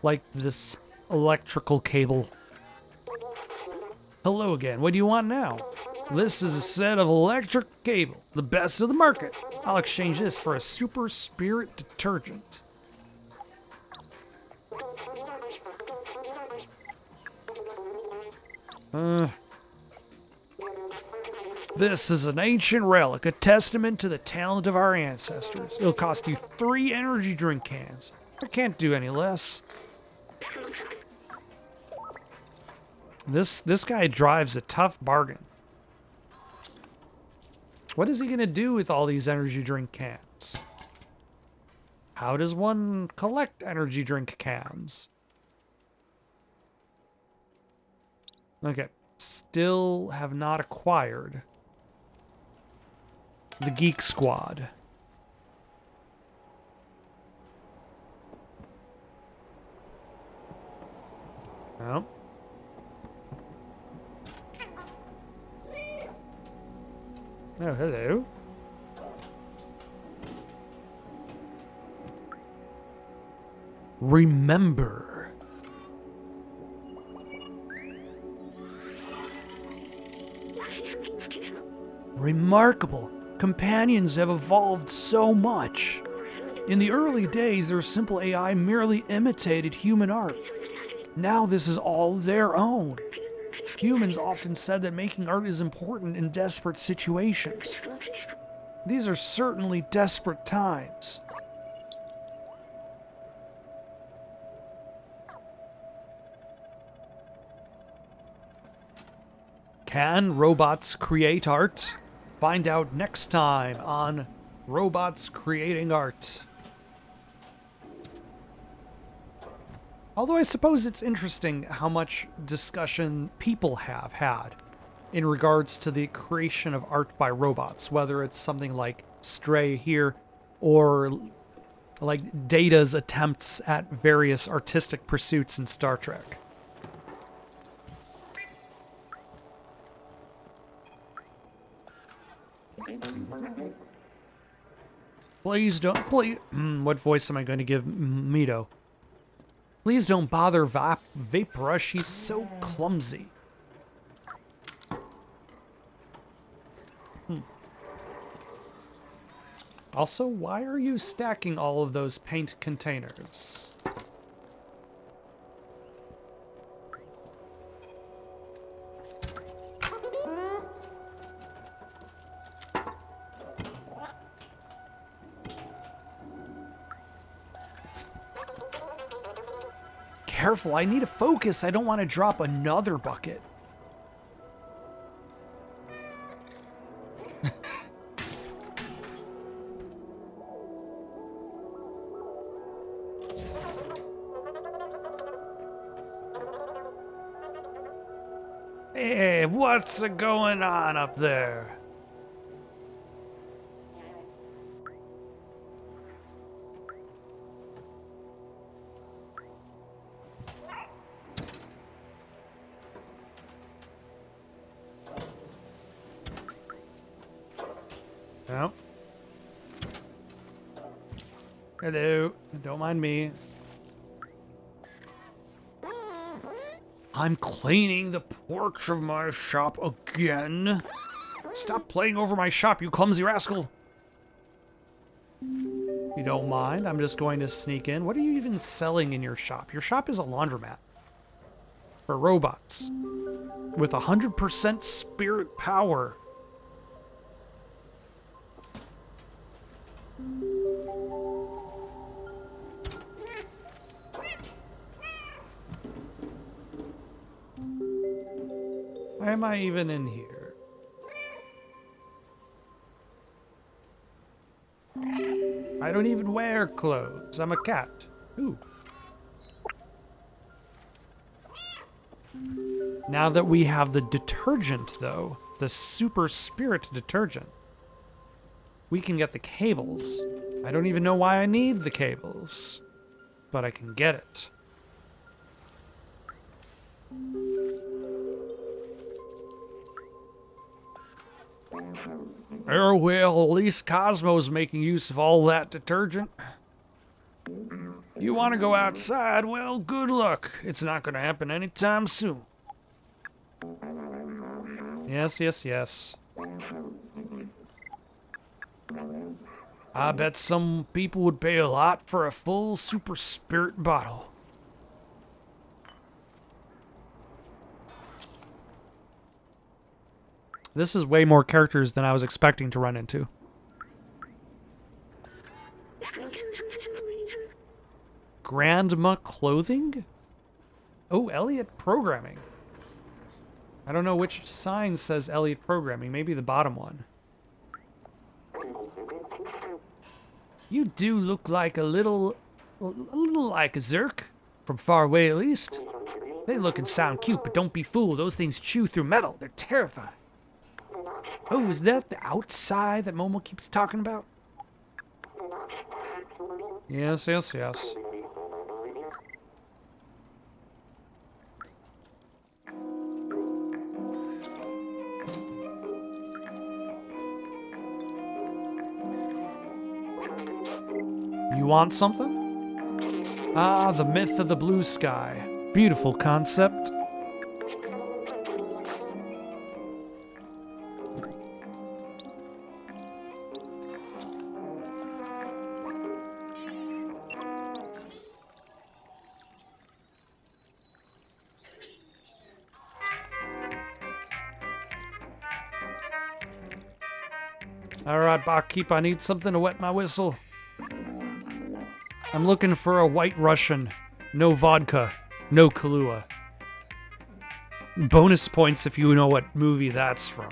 Like this electrical cable. Hello again. What do you want now? This is a set of electric cable, the best of the market. I'll exchange this for a super spirit detergent. This is an ancient relic, a testament to the talent of our ancestors. It'll cost you 3 energy drink cans. I can't do any less. This guy drives a tough bargain. What is he gonna do with all these energy drink cans? How does one collect energy drink cans? Okay, still have not acquired the Geek Squad. Oh. Oh, hello. Remember. Remarkable. Companions have evolved so much. In the early days, their simple AI merely imitated human art. Now this is all their own. Humans often said that making art is important in desperate situations. These are certainly desperate times. Can robots create art? Find out next time on Robots Creating Art. Although I suppose it's interesting how much discussion people have had in regards to the creation of art by robots, whether it's something like Stray here or like Data's attempts at various artistic pursuits in Star Trek. Please don't, what voice am I going to give Mito? Please don't bother Vapora, she's so clumsy. Also, why are you stacking all of those paint containers? Careful, I need to focus. I don't want to drop another bucket. Hey, what's going on up there? No. Hello. Don't mind me. I'm cleaning the porch of my shop again. Stop playing over my shop, you clumsy rascal. If you don't mind, I'm just going to sneak in. What are you even selling in your shop? Your shop is a laundromat. For robots. With 100% spirit power. Why am I even in here? I don't even wear clothes. I'm a cat. Ooh. Now that we have the detergent, though, the super spirit detergent, we can get the cables. I don't even know why I need the cables, but I can get it. Oh, well, at least Cosmo's making use of all that detergent. You want to go outside? Well, good luck. It's not going to happen anytime soon. Yes, yes, yes. I bet some people would pay a lot for a full super spirit bottle. This is way more characters than I was expecting to run into. Grandma clothing? Oh, Elliot programming. I don't know which sign says Elliot programming. Maybe the bottom one. You do look like a little like a Zerk. From far away, at least. They look and sound cute, but don't be fooled. Those things chew through metal. They're terrifying. Oh, is that the outside that Momo keeps talking about? Yes, yes, yes. You want something? Ah, the myth of the blue sky. Beautiful concept. Alright, barkeep, I need something to wet my whistle. I'm looking for a white Russian. No vodka. No Kahlua. Bonus points if you know what movie that's from.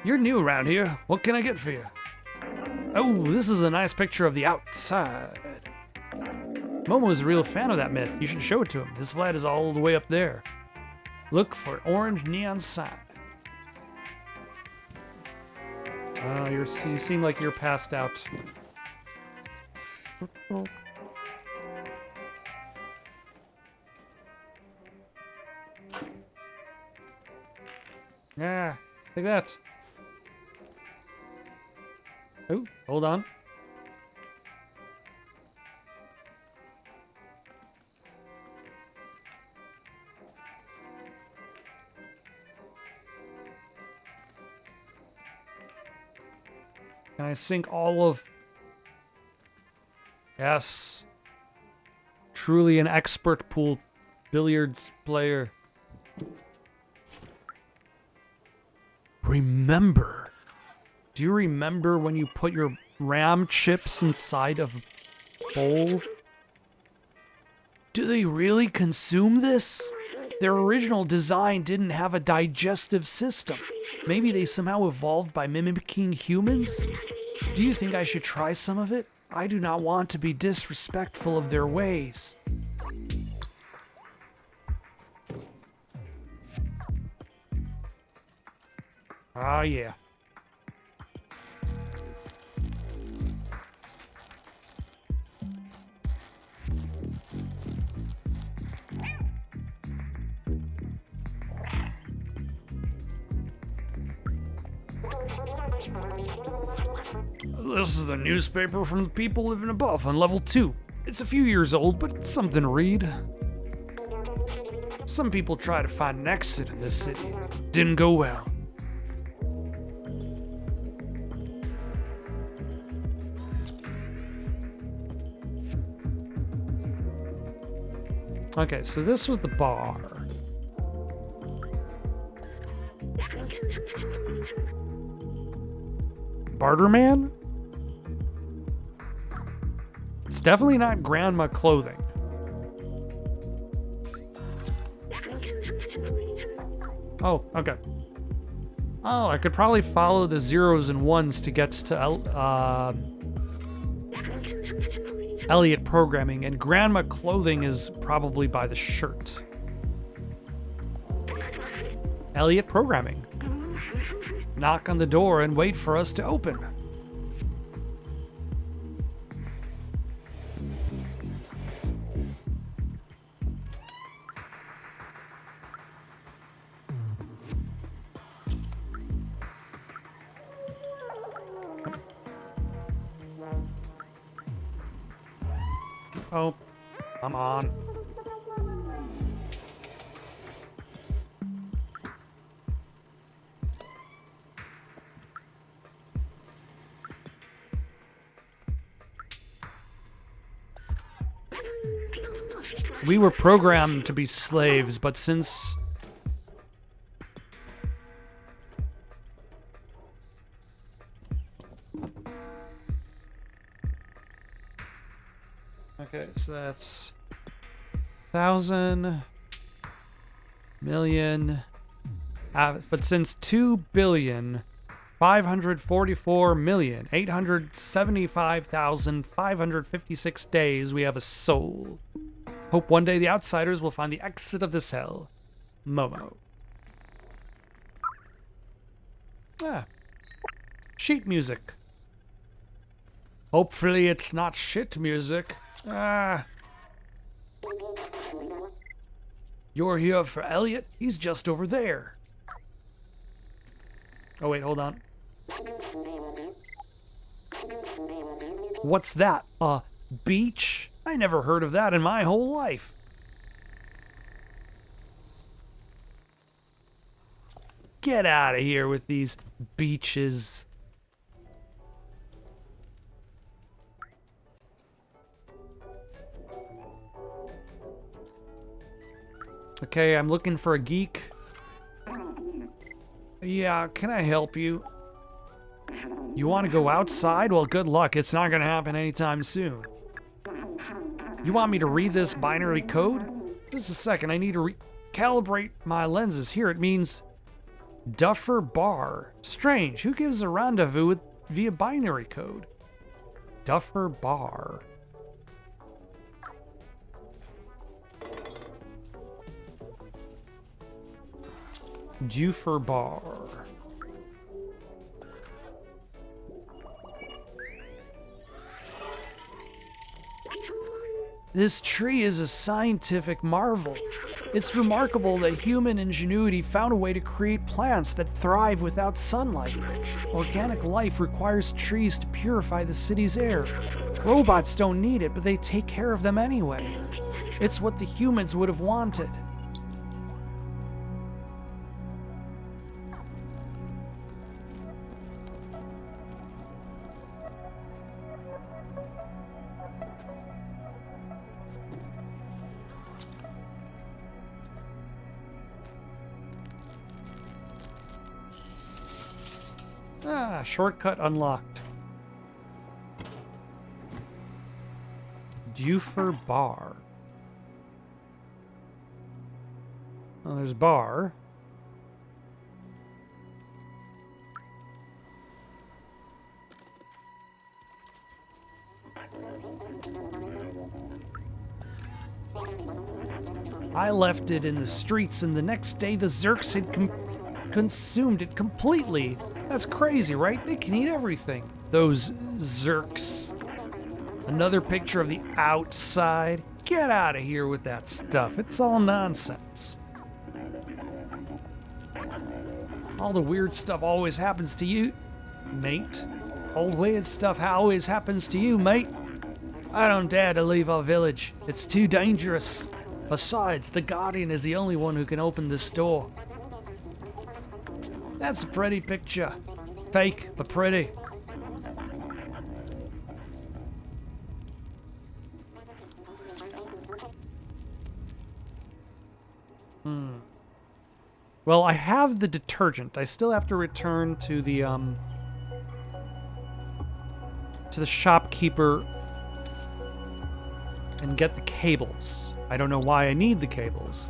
You're new around here. What can I get for you? Oh, this is a nice picture of the outside. Momo's a real fan of that myth. You should show it to him. His flat is all the way up there. Look for an orange neon sign. You seem like you're passed out. Yeah, like that. Oh, hold on. Can I sync all of... Yes. Truly an expert pool billiards player. Remember. Do you remember when you put your RAM chips inside of a bowl? Do they really consume this? Their original design didn't have a digestive system. Maybe they somehow evolved by mimicking humans? Do you think I should try some of it? I do not want to be disrespectful of their ways. Ah, yeah. This is the newspaper from the people living above on level 2. It's a few years old, but it's something to read. Some people try to find an exit in this city. Didn't go well. Okay, so this was the bar. Barterman? It's definitely not grandma clothing. Oh, okay. Oh, I could probably follow the zeros and ones to get to Elliot programming, and grandma clothing is probably by the shirt. Elliot programming. Knock on the door and wait for us to open. Oh, come on. We were programmed to be slaves, but since Okay, so that's 1,000 million. But since 2,544,875,556 days, we have a soul. Hope one day the outsiders will find the exit of this hell. Momo. Ah. Sheet music. Hopefully it's not shit music. Ah. You're here for Elliot? He's just over there. Oh wait, hold on. What's that? A beach? I never heard of that in my whole life. Get out of here with these beaches. Okay, I'm looking for a geek. Yeah, can I help you? You want to go outside? Well, good luck. It's not going to happen anytime soon. You want me to read this binary code? Just a second, I need to recalibrate my lenses. Here, it means Duffer Bar. Strange, who gives a rendezvous via binary code? Duffer Bar. Duffer Bar. This tree is a scientific marvel. It's remarkable that human ingenuity found a way to create plants that thrive without sunlight. Organic life requires trees to purify the city's air. Robots don't need it, but they take care of them anyway. It's what the humans would have wanted. Ah, shortcut unlocked. Duffer Bar. Oh, there's bar. I left it in the streets, and the next day the Zerks had consumed it completely. That's crazy, right? They can eat everything. Those Zerks. Another picture of the outside. Get out of here with that stuff. It's all nonsense. All the weird stuff always happens to you, mate. All the weird stuff always happens to you, mate. I don't dare to leave our village. It's too dangerous. Besides, the Guardian is the only one who can open this door. That's a pretty picture. Fake, but pretty. Well, I have the detergent. I still have to return to the shopkeeper and get the cables. I don't know why I need the cables.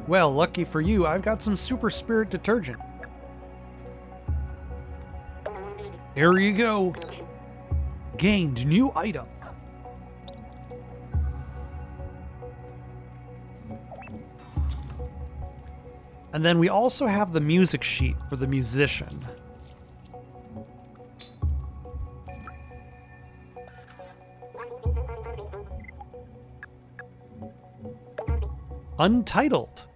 Well, lucky for you, I've got some super spirit detergent. Here you go. Gained new item. And then we also have the music sheet for the musician. Untitled.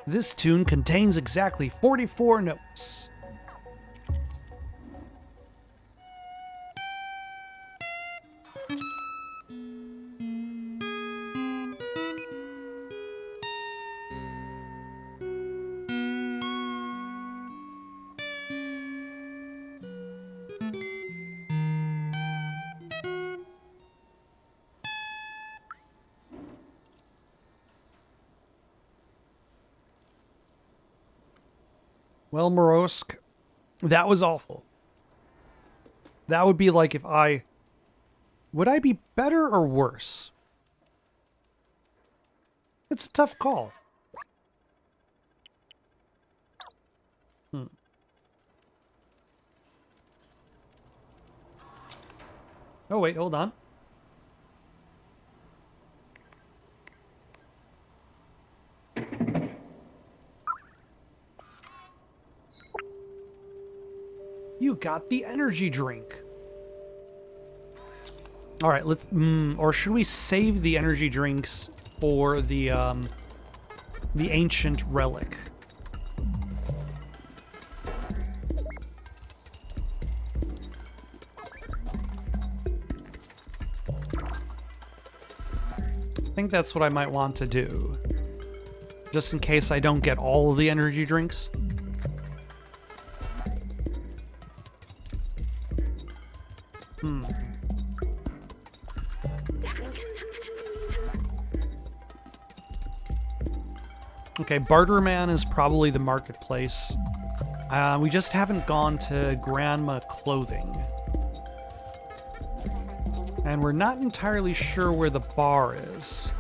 This tune contains exactly 44 notes. Well, Morosk, that was awful. That would be like if I... Would I be better or worse? It's a tough call. Oh, wait, hold on. You got the energy drink. All right, let's... or should we save the energy drinks for the ancient relic? I think that's what I might want to do. Just in case I don't get all of the energy drinks. Okay, Barterman is probably the marketplace. We just haven't gone to Grandma Clothing. And we're not entirely sure where the bar is.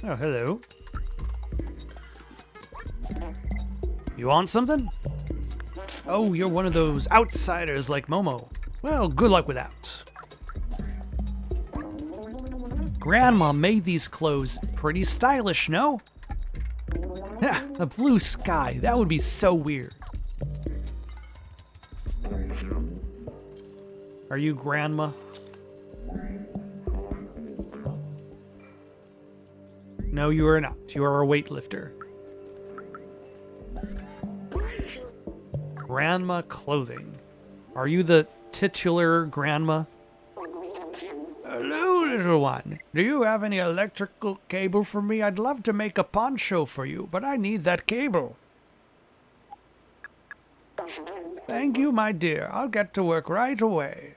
Oh, hello. You want something? Oh, you're one of those outsiders like Momo. Well, good luck with that. Grandma made these clothes pretty stylish, no? A blue sky, that would be so weird. Are you Grandma? No, you are not. You are a weightlifter. Grandma Clothing. Are you the titular grandma? Hello, little one. Do you have any electrical cable for me? I'd love to make a poncho for you, but I need that cable. Thank you, my dear. I'll get to work right away.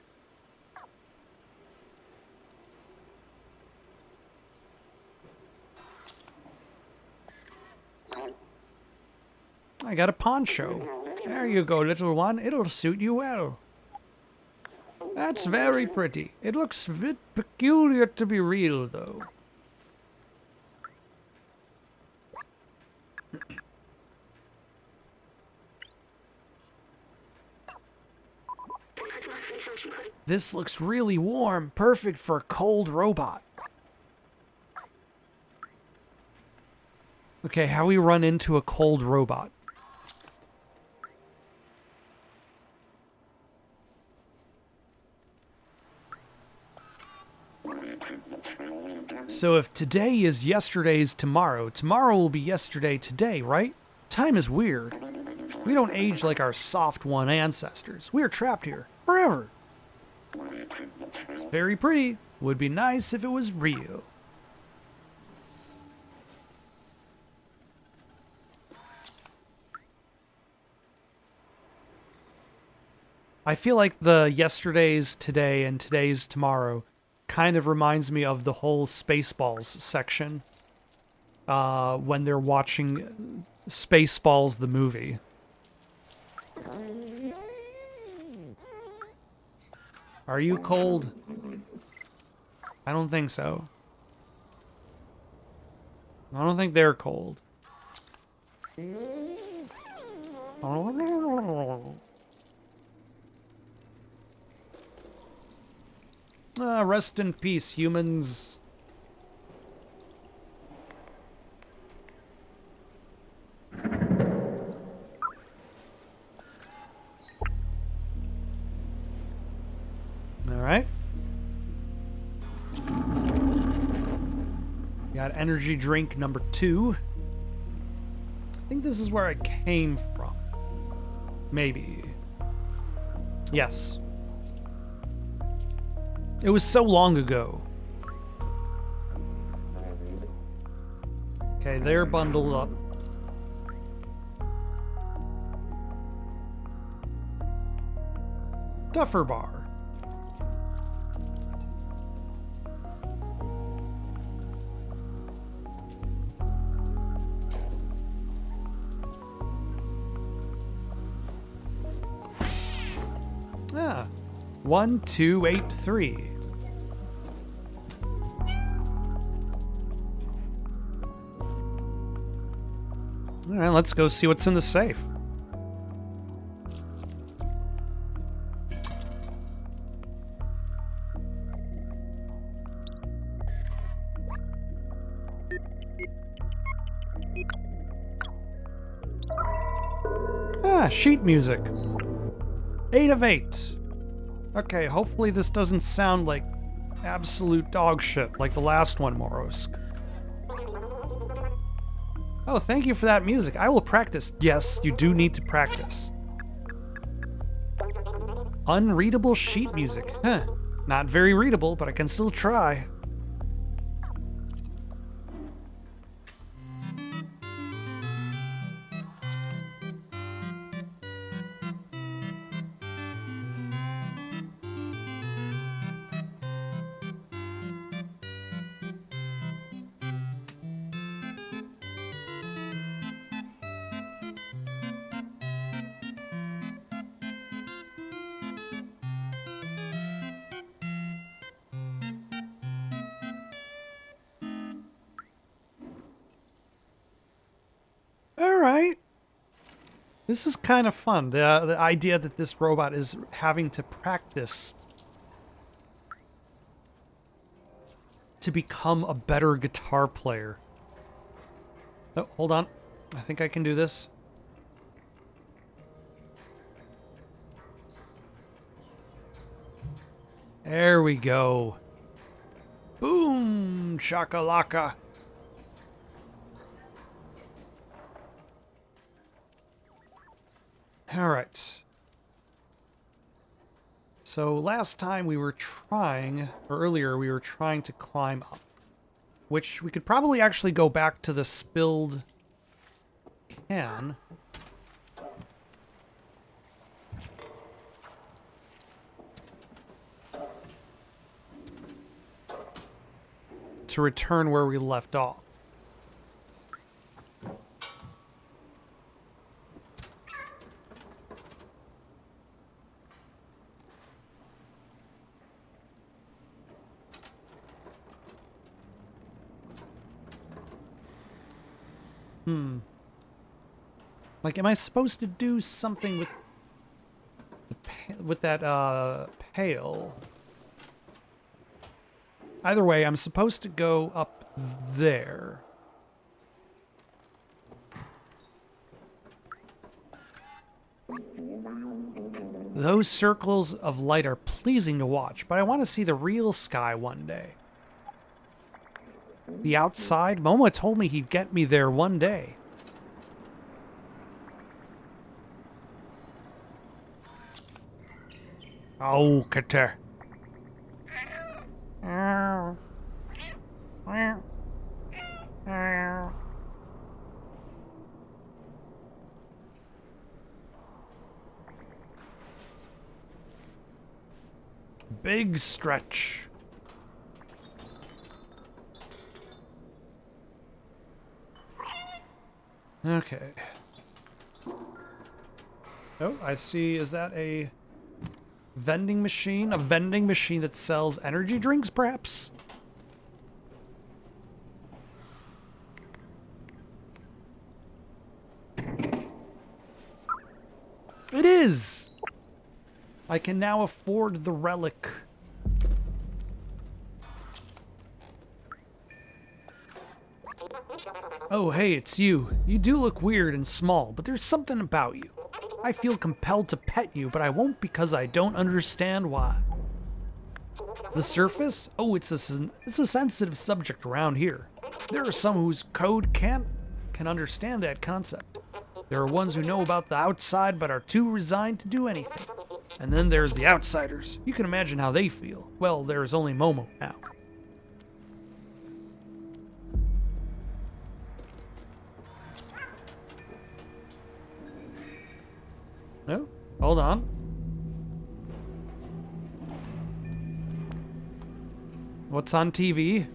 I got a poncho. There you go, little one. It'll suit you well. That's very pretty. It looks a bit peculiar to be real, though. This looks really warm, perfect for a cold robot. Okay, how we run into a cold robot? So if today is yesterday's tomorrow, tomorrow will be yesterday today, right? Time is weird. We don't age like our soft one ancestors. We are trapped here forever. It's very pretty. Would be nice if it was real. I feel like the yesterday's today and today's tomorrow kind of reminds me of the whole Spaceballs section when they're watching Spaceballs the movie. Are you cold? I don't think so. I don't think they're cold. Rest in peace, humans. All right. Got energy drink number 2. I think this is where I came from. Maybe. Yes. It was so long ago. Okay, they're bundled up. Duffer bar. 1283. All right, let's go see what's in the safe. Sheet music. 8 of 8. Okay, hopefully this doesn't sound like absolute dog shit like the last one, Morosk. Oh, thank you for that music. I will practice. Yes, you do need to practice. Unreadable sheet music. Huh. Not very readable, but I can still try. Alright. This is kind of fun. The idea that this robot is having to practice to become a better guitar player. Oh, hold on. I think I can do this. There we go. Boom! Shakalaka. Alright. So last time we were trying, or earlier we were trying to climb up. Which we could probably actually go back to the spilled can. To return where we left off. Like, am I supposed to do something with that pail? Either way, I'm supposed to go up there. Those circles of light are pleasing to watch, but I want to see the real sky one day. The outside? Momo told me he'd get me there one day. Oh, Kater. Big stretch. Okay. Oh, I see. Is that a vending machine? A vending machine that sells energy drinks, perhaps? It is! I can now afford the relic. Oh, hey, it's you. You do look weird and small, but there's something about you. I feel compelled to pet you, but I won't because I don't understand why. The surface? Oh, it's a sensitive subject around here. There are some whose code can understand that concept. There are ones who know about the outside but are too resigned to do anything. And then there's the outsiders. You can imagine how they feel. Well, there's only Momo now. No, hold on. What's on TV?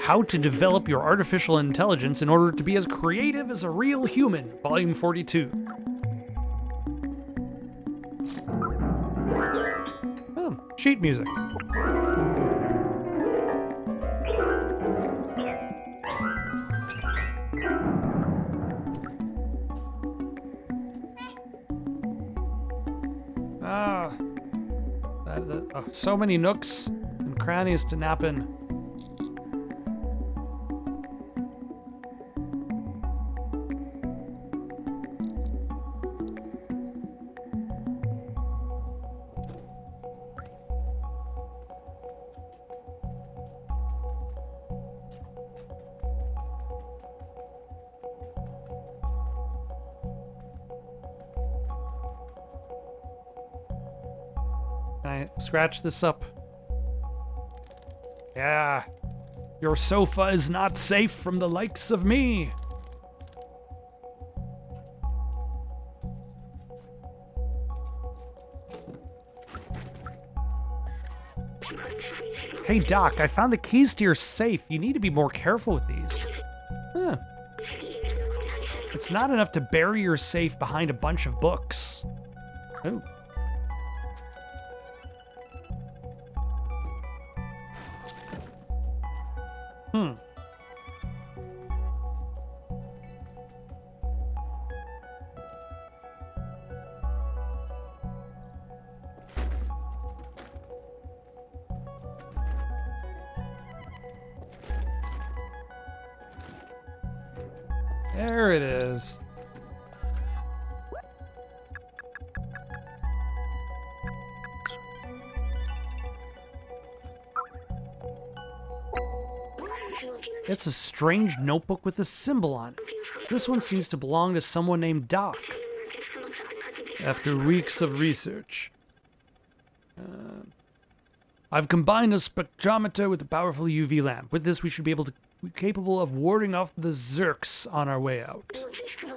How to Develop Your Artificial Intelligence in Order to Be as Creative as a Real Human, Volume 42. Oh, sheet music. So many nooks and crannies to nap in. Can I scratch this up? Yeah. Your sofa is not safe from the likes of me. Hey Doc, I found the keys to your safe. You need to be more careful with these. Huh. It's not enough to bury your safe behind a bunch of books. Oh. There it is. It's a strange notebook with a symbol on it. This one seems to belong to someone named Doc. After weeks of research, I've combined a spectrometer with a powerful UV lamp. With this, we should be capable of warding off the Zerks on our way out.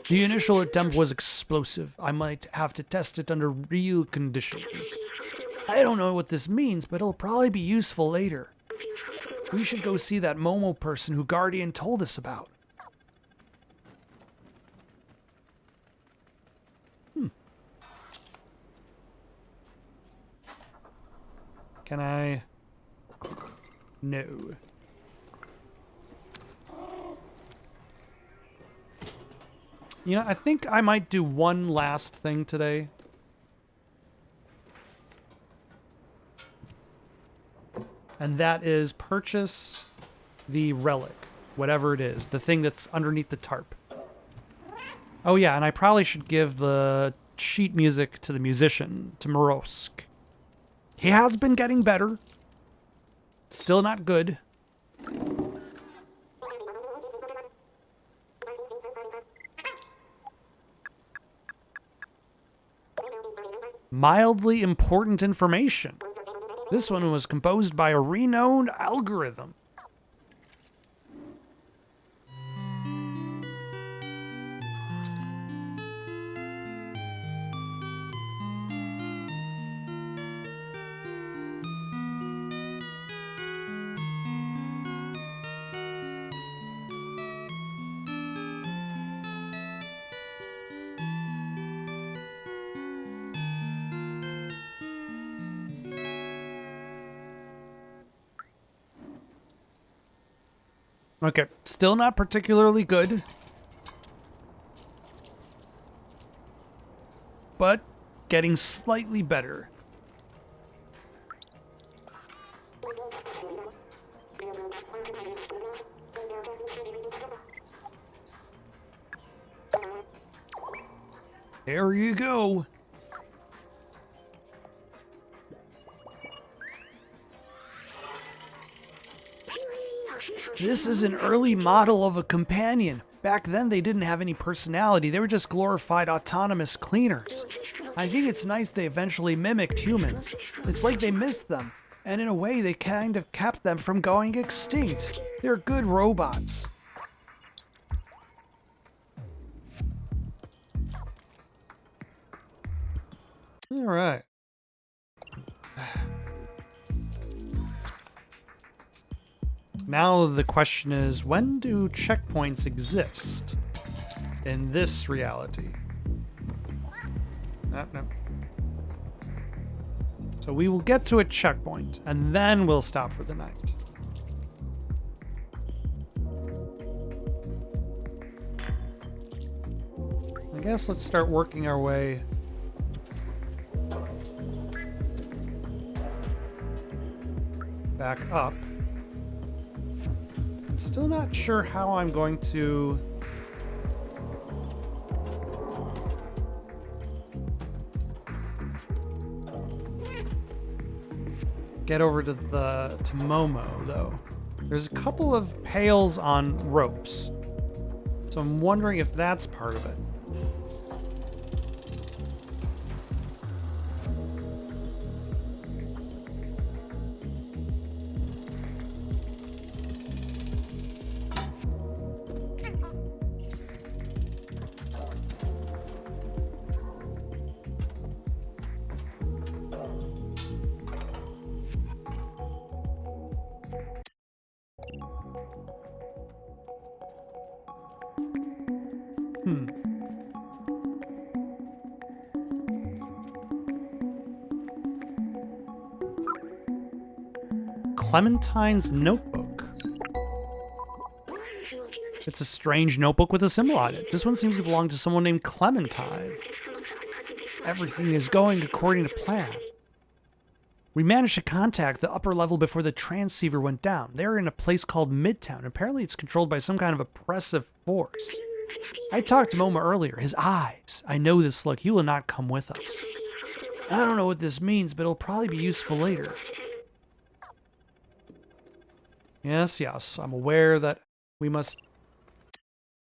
The initial attempt was explosive. I might have to test it under real conditions. I don't know what this means, but it'll probably be useful later. We should go see that Momo person who Guardian told us about. Can I? No. You know, I think I might do one last thing today. And that is purchase the relic, whatever it is, the thing that's underneath the tarp. Oh yeah, and I probably should give the sheet music to the musician, to Morosk. He has been getting better. Still not good. Mildly important information. This one was composed by a renowned algorithm. Okay, still not particularly good. But getting slightly better. There you go. This is an early model of a companion. Back then, they didn't have any personality. They were just glorified autonomous cleaners. I think it's nice they eventually mimicked humans. It's like they missed them. And in a way, they kind of kept them from going extinct. They're good robots. All right. Now the question is, when do checkpoints exist in this reality? No. So we will get to a checkpoint, and then we'll stop for the night. I guess let's start working our way back up. I'm still not sure how I'm going to get over to Momo, though. There's a couple of pails on ropes, so I'm wondering if that's part of it. Clementine's notebook. It's a strange notebook with a symbol on it. This one seems to belong to someone named Clementine. Everything is going according to plan. We managed to contact the upper level before the transceiver went down. They're in a place called Midtown. Apparently it's controlled by some kind of oppressive force. I talked to Momo earlier. His eyes. I know this look. He will not come with us. I don't know what this means, but it'll probably be useful later. Yes, I'm aware that we must...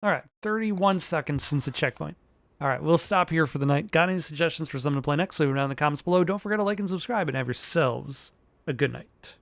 Alright, 31 seconds since the checkpoint. Alright, we'll stop here for the night. Got any suggestions for something to play next? Leave them down in the comments below. Don't forget to like and subscribe, and have yourselves a good night.